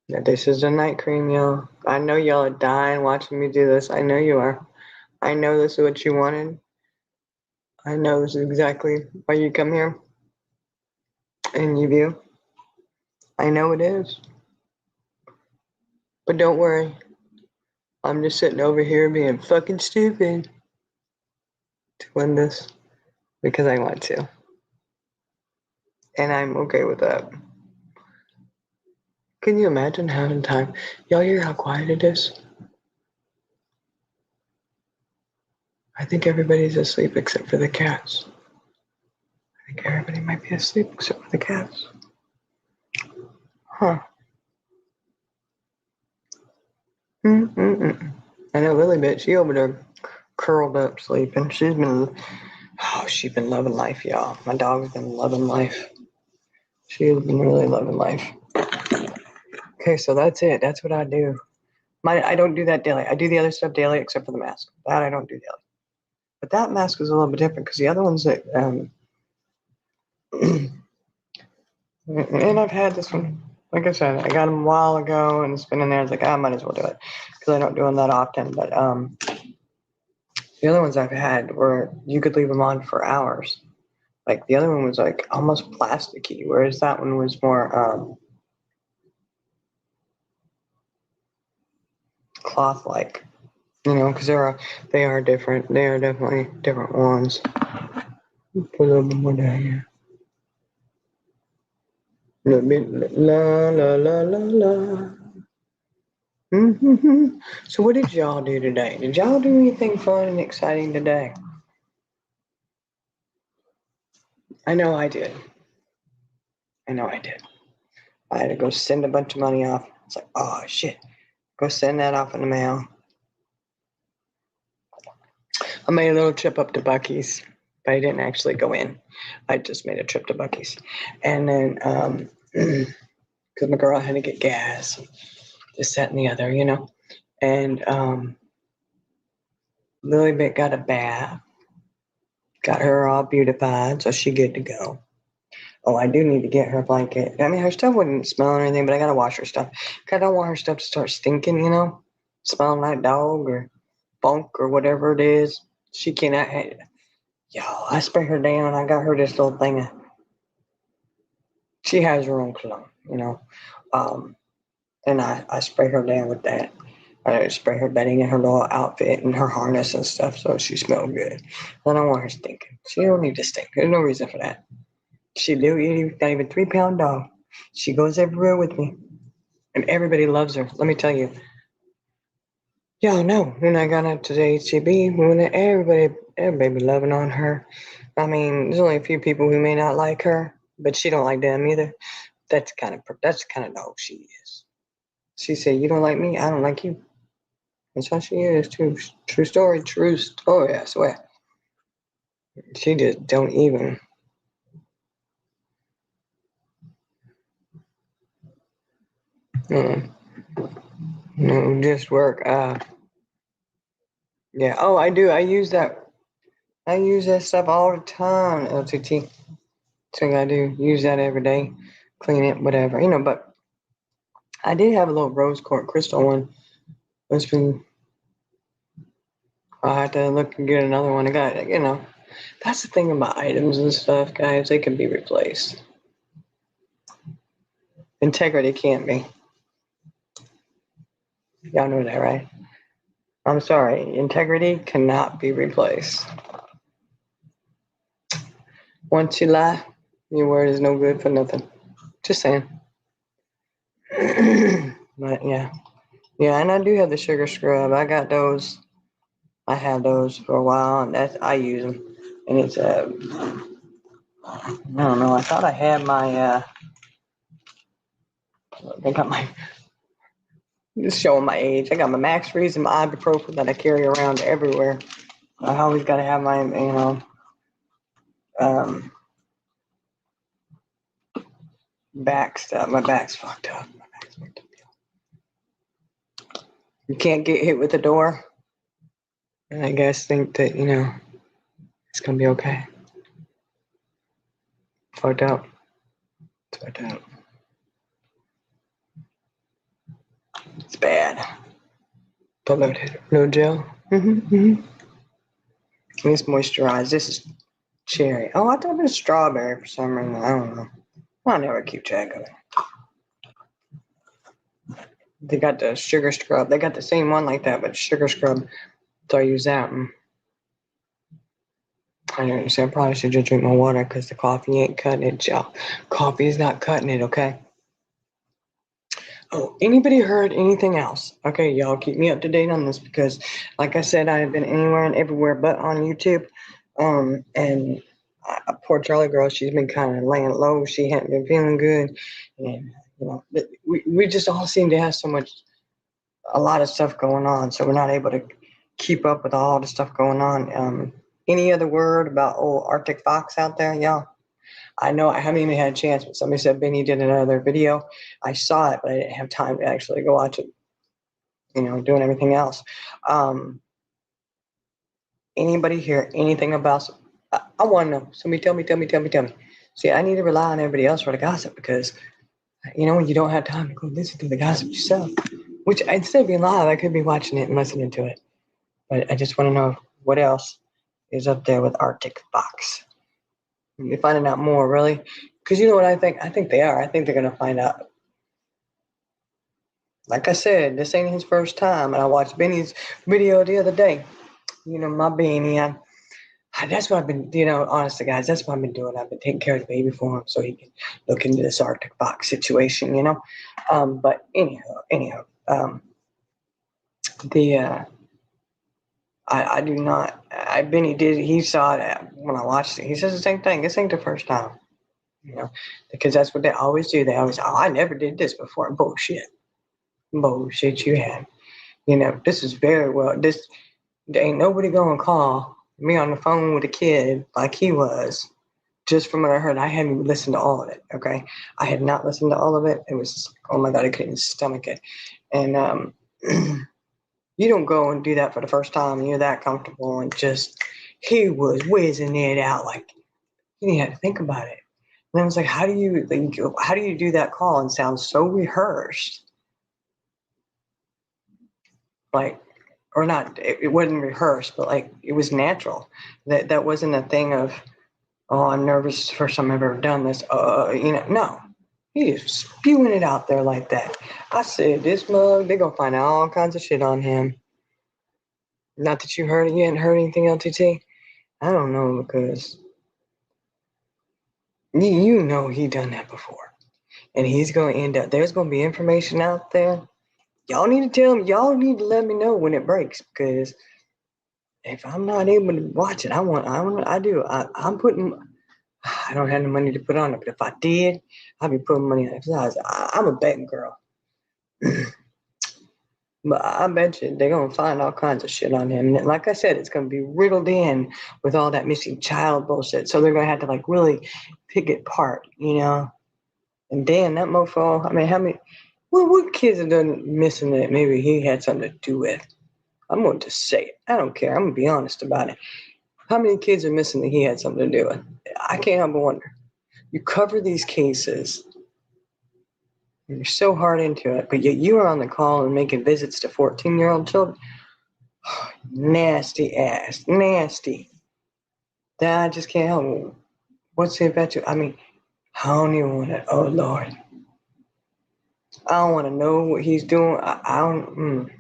Yeah, this is the night cream, y'all. I know y'all are dying watching me do this. I know you are. I know this is what you wanted. I know this is exactly why you come here and you view. I know it is. But don't worry. I'm just sitting over here being fucking stupid to win this because I want to. And I'm okay with that. Can you imagine having time? Y'all hear how quiet it is? I think everybody's asleep except for the cats. I think everybody might be asleep except for the cats. Huh. Mm-mm-mm. I know Lily bit. She over there curled up sleeping. She's been loving life, y'all. My dog's been loving life. She has been really loving life. Okay, so that's it. That's what I do. I don't do that daily. I do the other stuff daily except for the mask. That I don't do daily. But that mask is a little bit different because the other ones that and I've had this one. Like I said, I got them a while ago and it's been in there. It's like I might as well do it because I don't do them that often. But the other ones I've had were you could leave them on for hours. Like the other one was like almost plasticky, whereas that one was more cloth-like. You know, because they are different. They are definitely different ones. Put a little bit more down here. La la la la la. Mm-hmm. So what did y'all do today? Did y'all do anything fun and exciting today? I know I did. I know I did. I had to go send a bunch of money off. It's like, oh shit. Go send that off in the mail. I made a little trip up to Buc-ee's, but I didn't actually go in. I just made a trip to Buc-ee's. And then, because my girl had to get gas, this, that, and the other, you know. And Lily Bit got a bath, got her all beautified, so she good to go. Oh, I do need to get her a blanket. I mean, her stuff wouldn't smell or anything, but I gotta wash her stuff. Cause I don't want her stuff to start stinking, you know, smelling like dog or funk or whatever it is. She cannot. Yo, I spray her down. I got her this little thing. She has her own cologne, you know, and I spray her down with that. I spray her bedding and her little outfit and her harness and stuff, so she smells good. I don't want her stinking. She don't need to stink. There's no reason for that. She literally not even 3 pound dog. She goes everywhere with me, and everybody loves her. Let me tell you. Y'all know when I got up to the HCB, when everybody be loving on her. I mean, there's only a few people who may not like her, but she don't like them either. That's the kind of dog she is. She said, "You don't like me, I don't like you." That's how she is. True story. True story. I swear. She just don't even. No, just work. Yeah. Oh, I do. I use that. I use that stuff all the time. LTT. So I do use that every day. Clean it, whatever, you know. But I did have a little rose quartz crystal one. It's been. I have to look and get another one. I got, you know. That's the thing about items and stuff, guys. They can be replaced. Integrity can't be. Y'all know that, right? I'm sorry. Integrity cannot be replaced. Once you lie, your word is no good for nothing. Just saying. But yeah. Yeah, and I do have the sugar scrub. I got those. I had those for a while, and I use them. And it's I don't know. I thought I had my I got my just showing my age. I got my Max Freeze and my ibuprofen that I carry around everywhere. I always got to have my back stuff. My back's fucked up. You can't get hit with a door. And I guess think that, it's gonna be okay. Fucked up. It's fucked up. It's bad. But no gel. It's moisturized. This is cherry. Oh, I thought it was strawberry for some reason. I don't know. I never keep track of it. They got the sugar scrub. They got the same one like that, but sugar scrub. So I use that. I don't understand. I probably should just drink my water because the coffee ain't cutting it, y'all. Coffee is not cutting it, okay? Oh, anybody heard anything else? Okay, y'all keep me up to date on this because, like I said, I have been anywhere and everywhere but on YouTube. Poor Charlie girl, she's been kind of laying low. She hadn't been feeling good. And, You know, we just all seem to have a lot of stuff going on, so we're not able to keep up with all the stuff going on. Any other word about old Arctic Fox out there, y'all? I know I haven't even had a chance, but somebody said Benny did another video. I saw it, but I didn't have time to actually go watch it, you know, doing everything else. Anybody hear anything about, I want to know. Somebody tell me. See, I need to rely on everybody else for the gossip because, you know, when you don't have time to go listen to the gossip yourself, which instead of being live, I could be watching it and listening to it. But I just want to know what else is up there with Arctic Fox. You're finding out more, really? Because you know what I think? I think they are. I think they're going to find out. Like I said, this ain't his first time. And I watched Benny's video the other day. You know, my Benny, that's what I've been, you know, honestly, guys, that's what I've been doing. I've been taking care of the baby for him so he can look into this Arctic Fox situation, you know? But anyhow, I do not, Benny did, he saw that when I watched it. He says the same thing. This ain't the first time, you know, because that's what they always do. They always, oh, I never did this before. Bullshit you had. You know, this is very well, there ain't nobody gonna call me on the phone with a kid like he was. Just from what I heard, I hadn't even listened to all of it, okay? I had not listened to all of it. It was just like, oh my God, I couldn't stomach it. And you don't go and do that for the first time and you're that comfortable and just, he was whizzing it out like, you didn't have to think about it. And I was like, how do you do that call and sound so rehearsed? Like, or not, it wasn't rehearsed, but like it was natural. That wasn't a thing of, oh, I'm nervous, first time I've ever done this. You know, no. He is spewing it out there like that. I said, this mug, they're gonna find out all kinds of shit on him. Not that you heard it, you hadn't heard anything, LTT? I don't know, because you know he done that before. And he's gonna end up, there's gonna be information out there. Y'all need to tell me, y'all need to let me know when it breaks, because if I'm not able to watch it, I'm putting, I don't have the money to put on it, but if I did, I'd be putting money on it. I'm a betting girl. But I bet you they're going to find all kinds of shit on him. And like I said, it's going to be riddled in with all that missing child bullshit. So they're going to have to like really pick it apart, you know? And damn, that mofo, I mean, how many, what kids are done missing that maybe he had something to do with? I'm going to say it. I don't care. I'm going to be honest about it. How many kids are missing that he had something to do with? I can't help but wonder. You cover these cases, and you're so hard into it, but yet you are on the call and making visits to 14-year-old children. Nasty ass. Nasty. That I just can't help it. What's it about you? I mean, I don't even want to, oh Lord. I don't want to know what he's doing. I don't,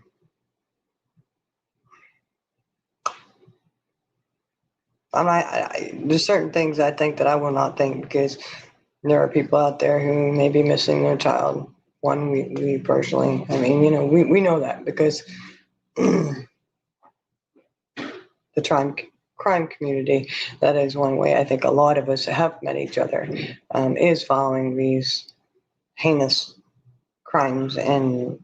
there's certain things I think that I will not think because there are people out there who may be missing their child. One, we personally, I mean, you know, we know that because the crime community, that is one way I think a lot of us have met each other, is following these heinous crimes and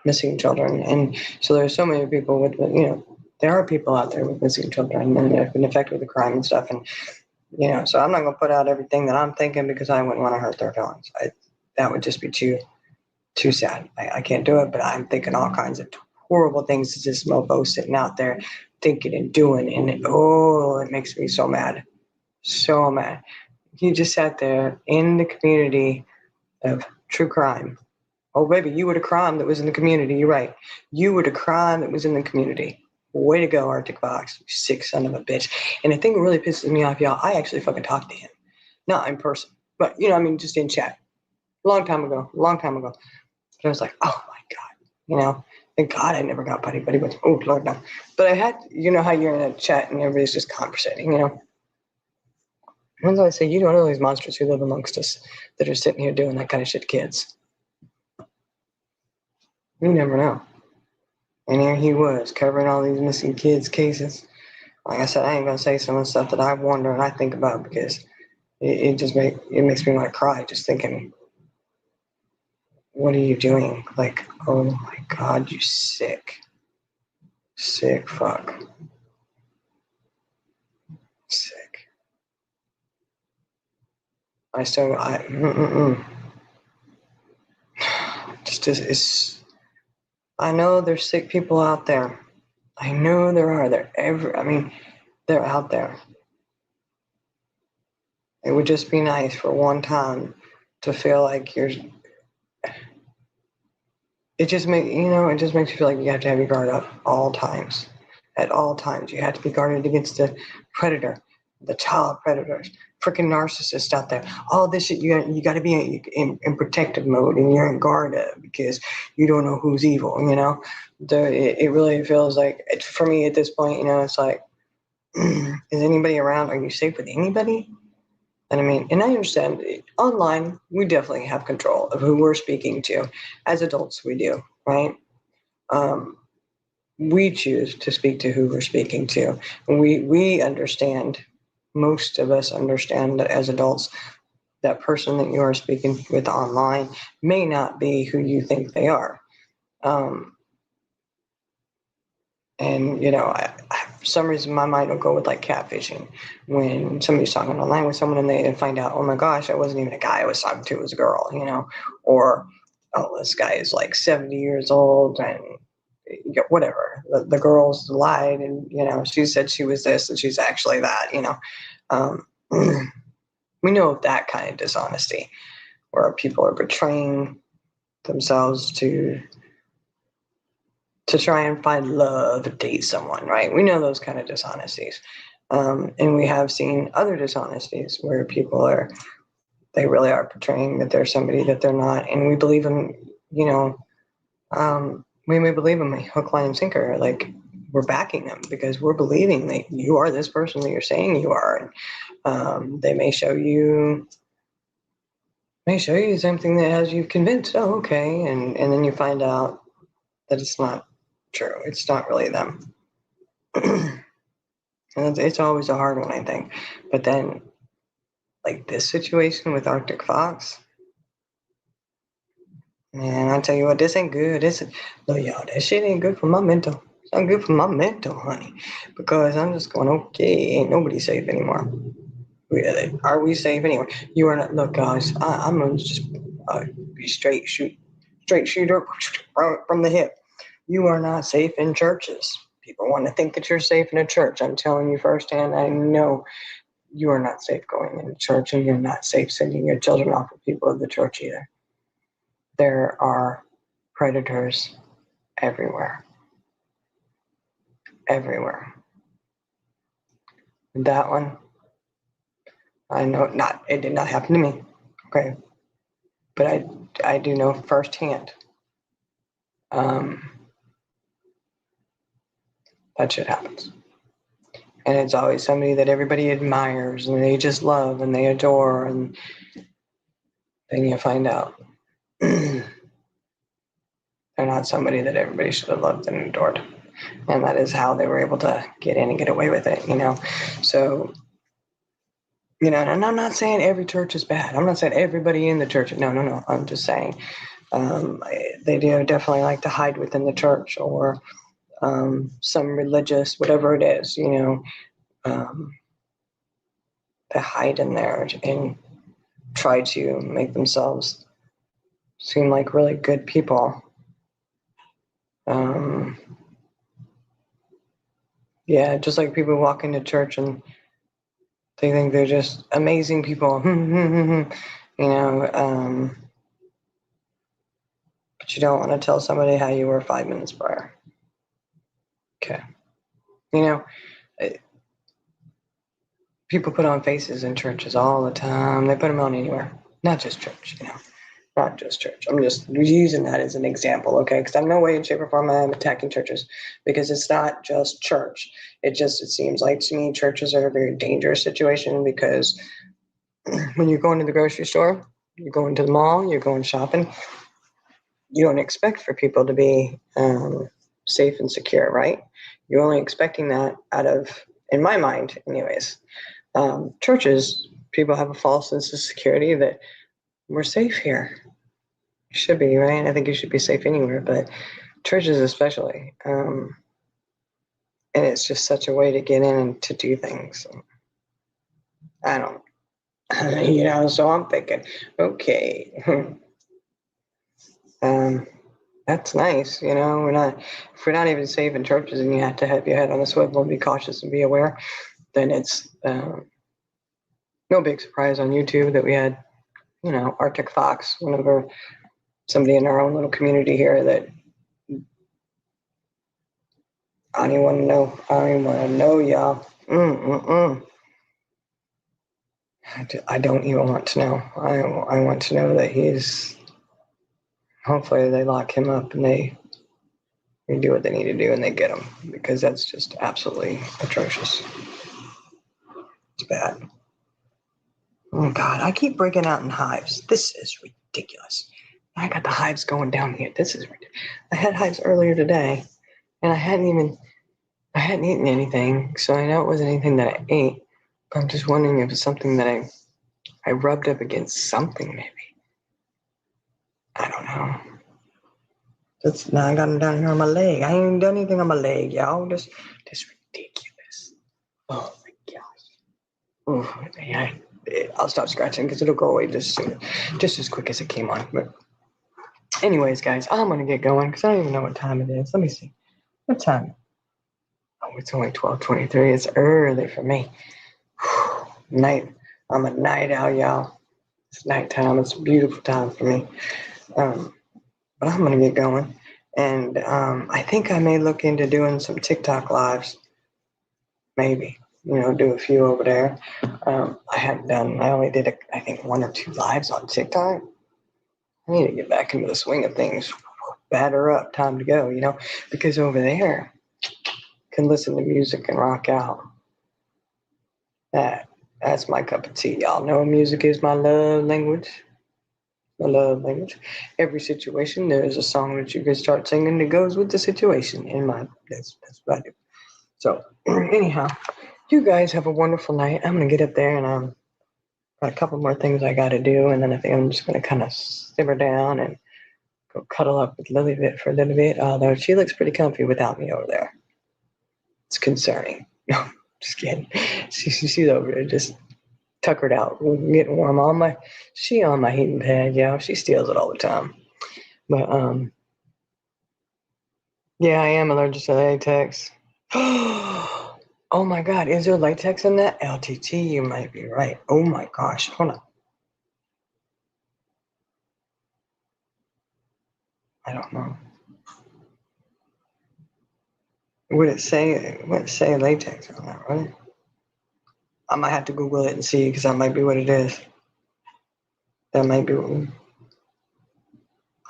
missing children. And so there's so many people with, you know, there are people out there with missing children and they've been affected with the crime and stuff. And, you know, so I'm not going to put out everything that I'm thinking because I wouldn't want to hurt their feelings. That would just be too sad. I can't do it, but I'm thinking all kinds of horrible things as this mofo sitting out there thinking and doing. And it makes me so mad. So mad. He just sat there in the community of true crime. Oh, baby, you were the crime that was in the community. You're right. You were the crime that was in the community. Way to go, Arctic Fox, you sick son of a bitch. And the thing that really pisses me off, y'all, I actually fucking talked to him. Not in person, but, you know, I mean, just in chat. Long time ago. But I was like, oh, my God. You know, thank God I never got buddy. But, oh, Lord, no. But I had, you know how you're in a chat and everybody's just conversating, you know. Once I say, you don't know these monsters who live amongst us that are sitting here doing that kind of shit to kids. You never know. And here he was covering all these missing kids cases. Like I said, I ain't gonna say some of the stuff that I wonder and I think about because it makes me want to cry just thinking. what are you doing? Like, oh my God, you sick fuck. Sick. Just it's. I know there's sick people out there. I know there are. They're out there. It would just be nice for one time to feel like you're. It just makes you feel like you have to have your guard up all times. At all times, you have to be guarded against the predator, the child predators, freaking narcissists out there. All this shit, you got to be in protective mode, and you're in guard because you don't know who's evil. It really feels like, for me at this point, it's like, is anybody around? Are you safe with anybody? And I understand online, we definitely have control of who we're speaking to. As adults, we do, right? We choose to speak to who we're speaking to. We understand, most of us understand that as adults, that person that you are speaking with online may not be who you think they are. For some reason, my mind will go with like catfishing. When somebody's talking online with someone and they find out, oh my gosh, I wasn't even a guy I was talking to, it was a girl, or, oh, this guy is like 70 years old and whatever. The girls lied and, she said she was this and she's actually that, we know of that kind of dishonesty where people are betraying themselves to try and find love, date someone, right? We know those kind of dishonesties. And we have seen other dishonesties where people they really are portraying that they're somebody that they're not. And we believe them, we may believe them hook, line, and sinker. Like, we're backing them because we're believing that you are this person that you're saying you are. And they may show you something that has you convinced, oh, okay. And then you find out that it's not true. It's not really them. And it's always a hard one, I think. But then, like this situation with Arctic Fox, man, I tell you what, this ain't good. Look, y'all, that shit ain't good for my mental. It's not good for my mental, honey. Because I'm just going, okay, ain't nobody safe anymore. Really? Are we safe anymore? You are not. Look, guys, I'm gonna just be straight shooter from the hip. You are not safe in churches. People want to think that you're safe in a church. I'm telling you firsthand, I know you are not safe going into church, and you're not safe sending your children off with people of the church either. There are predators everywhere. Everywhere. That one, I know it did not happen to me. Okay. But I do know firsthand. That shit happens. And it's always somebody that everybody admires and they just love and they adore, and then you find out they're not somebody that everybody should have loved and adored. And that is how they were able to get in and get away with it, So, and I'm not saying every church is bad. I'm not saying everybody in the church. No. I'm just saying they do definitely like to hide within the church or some religious, whatever it is, they hide in there and try to make themselves seem like really good people. Yeah, just like people walk into church and they think they're just amazing people, but you don't want to tell somebody how you were 5 minutes prior. Okay. People put on faces in churches all the time. They put them on anywhere, not just church, not just church. I'm just using that as an example, okay? Because I'm no way in shape or form I'm attacking churches, because it's not just church. It seems like to me churches are a very dangerous situation, because when you're going to the grocery store, you're going to the mall, you're going shopping, you don't expect for people to be safe and secure, right? You're only expecting that out of, in my mind anyways, churches, people have a false sense of security that we're safe here. Should be, right? I think you should be safe anywhere, but churches especially. And it's just such a way to get in and to do things. I don't, so I'm thinking, okay, that's nice. If we're not even safe in churches and you have to have your head on a swivel and be cautious and be aware, then it's no big surprise on YouTube that we had, Arctic Fox, somebody in our own little community here that I don't even want to know. I don't even want to know, y'all. I don't even want to know. I want to know that hopefully they lock him up and they do what they need to do and they get him, because that's just absolutely atrocious. It's bad. Oh God, I keep breaking out in hives. This is ridiculous. I got the hives going down here. This is ridiculous. I had hives earlier today and I hadn't eaten anything, so I know it wasn't anything that I ate. But I'm just wondering if it's something that I rubbed up against something, maybe. I don't know. Now I got them down here on my leg. I ain't done anything on my leg, y'all. This ridiculous. Oh my gosh. Oh, yeah. I'll stop scratching because it'll go away just as quick as it came on. But anyways, guys, I'm gonna get going because I don't even know what time it is. Let me see. What time? Oh, it's only 12:23. It's early for me. Night. I'm a night owl, y'all. It's nighttime. It's a beautiful time for me. But I'm gonna get going, and I think I may look into doing some TikTok lives. Maybe, do a few over there. I only did I think 1 or 2 lives on TikTok. I need to get back into the swing of things. Batter up, time to go. Because over there, can listen to music and rock out. That's my cup of tea. Y'all know music is my love language. My love language. Every situation, there's a song that you can start singing that goes with the situation. That's what I do. So, anyhow, you guys have a wonderful night. I'm gonna get up there and got a couple more things I got to do, and then I think I'm just gonna kind of simmer down and go cuddle up with Lily Bit for a little bit. Although she looks pretty comfy without me over there. It's concerning. No, just kidding. She's over there just tuckered out, getting warm. She on my heating pad, yeah. She steals it all the time. But yeah, I am allergic to latex. Oh my God, is there latex in that? LTT, you might be right. Oh my gosh, hold on. I don't know. Would it say latex on that, right? I might have to Google it and see, because that might be what it is. That might be what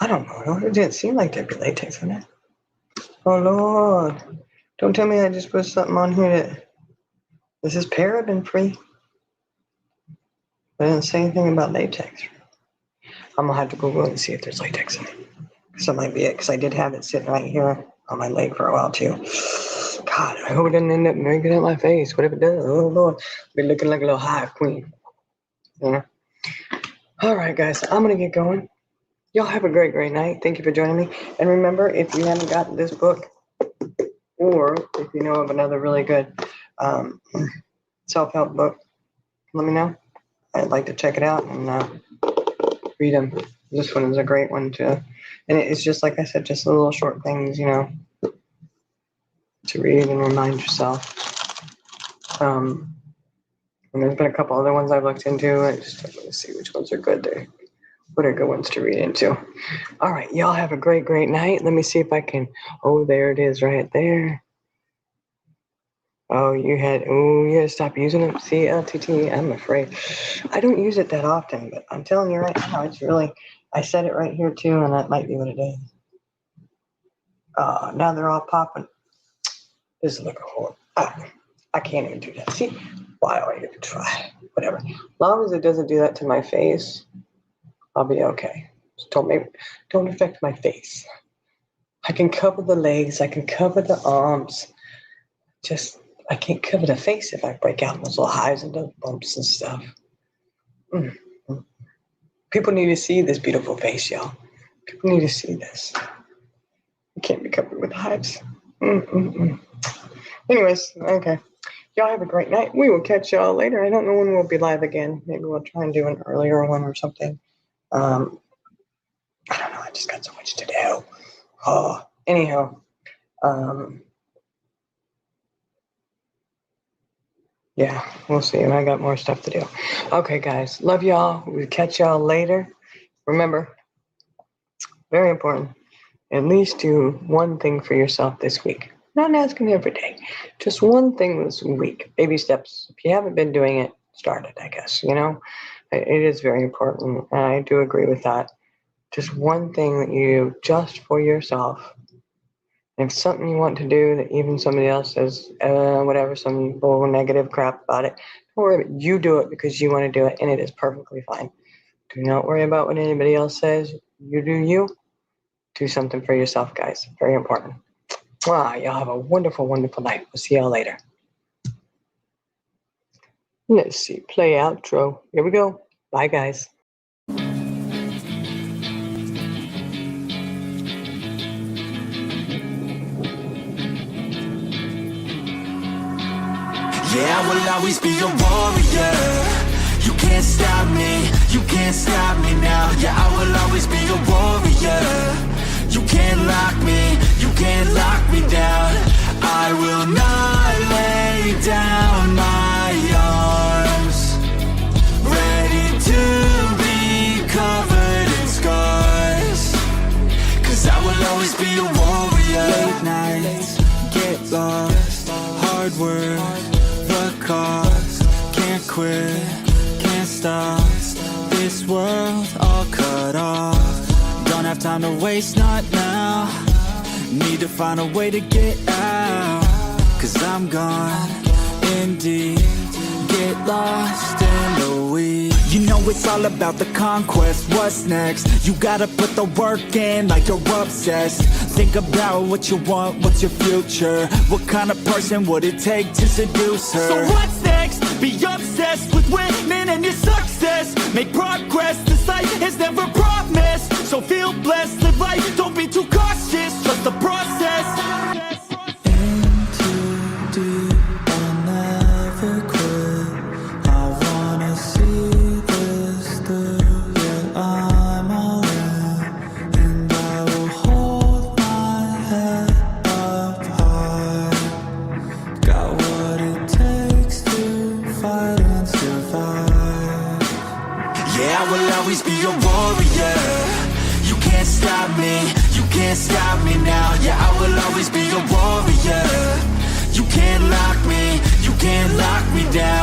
I don't know. It didn't seem like there'd be latex in it. Oh Lord. Don't tell me I just put something on here that this is paraben free. I didn't say anything about latex. I'm gonna have to Google it and see if there's latex in it. So that might be it, because I did have it sitting right here on my leg for a while too. God, I hope it doesn't end up making it in my face. What if it does? Oh Lord, I'll be looking like a little hive queen. All right, guys, I'm gonna get going. Y'all have a great night. Thank you for joining me. And remember, if you haven't gotten this book, or if you know of another really good self-help book, let me know. I'd like to check it out and read them. This one is a great one too. And it's just, like I said, just little short things, to read and remind yourself. And there's been a couple other ones I've looked into. I just want to see which ones are good there. What are good ones to read into? All right, y'all have a great night. Let me see if I can. Oh, there it is right there. Oh, you had to stop using it. See, LTT, I'm afraid. I don't use it that often, but I'm telling you right now, it's really, I said it right here too, and that might be what it is. Now they're all popping. This is looking horrible. I can't even do that. See, why do I even try? Whatever. As long as it doesn't do that to my face, I'll be okay. Just don't affect my face. I can cover the legs. I can cover the arms. I can't cover the face if I break out in those little hives and those bumps and stuff. People need to see this beautiful face, y'all. People need to see this. You can't be covered with hives. Anyways, okay. Y'all have a great night. We will catch y'all later. I don't know when we'll be live again. Maybe we'll try and do an earlier one or something. I don't know. I just got so much to do. Oh, anyhow. Yeah, we'll see. And I got more stuff to do. Okay, guys. Love y'all. We'll catch y'all later. Remember, very important, at least do one thing for yourself this week. Not asking every day. Just one thing this week. Baby steps. If you haven't been doing it, start it, I guess. You know, it is very important. And I do agree with that. Just one thing that you do just for yourself. If something you want to do that even somebody else says, whatever, some bull negative crap about it, don't worry about it. You do it because you want to do it, and it is perfectly fine. Do not worry about what anybody else says. You do you. Do something for yourself, guys. Very important. Wow, y'all have a wonderful, wonderful night. We'll see y'all later. Let's see. Play outro. Here we go. Bye, guys. Yeah, I will always be a warrior. You can't stop me, you can't stop me now. Yeah, I will always be a warrior. You can't lock me, you can't lock me down. I will not lay down my arms. Ready to be covered in scars. Cause I will always be a warrior. Late nights, get lost, hard work, the cost, can't quit, can't stop, this world all cut off, don't have time to waste, not now, need to find a way to get out, cause I'm gone, in deep, get lost in the weeds. You know it's all about the conquest, what's next? You gotta put the work in like you're obsessed. Think about what you want, what's your future? What kind of person would it take to seduce her? So what's next? Be obsessed with winning and your success. Make progress, this life is never promised. So feel blessed, live life, don't be too cautious. Trust the process. In too deep, I'll never quit. I wanna see this through, yeah, I'm all in. And I will hold my head up high. Got what it takes to fight and survive. Yeah, I will always be a warrior. You can't stop me, you can't stop me now. Yeah, I will always be a warrior. You can't lock me, you can't lock me down.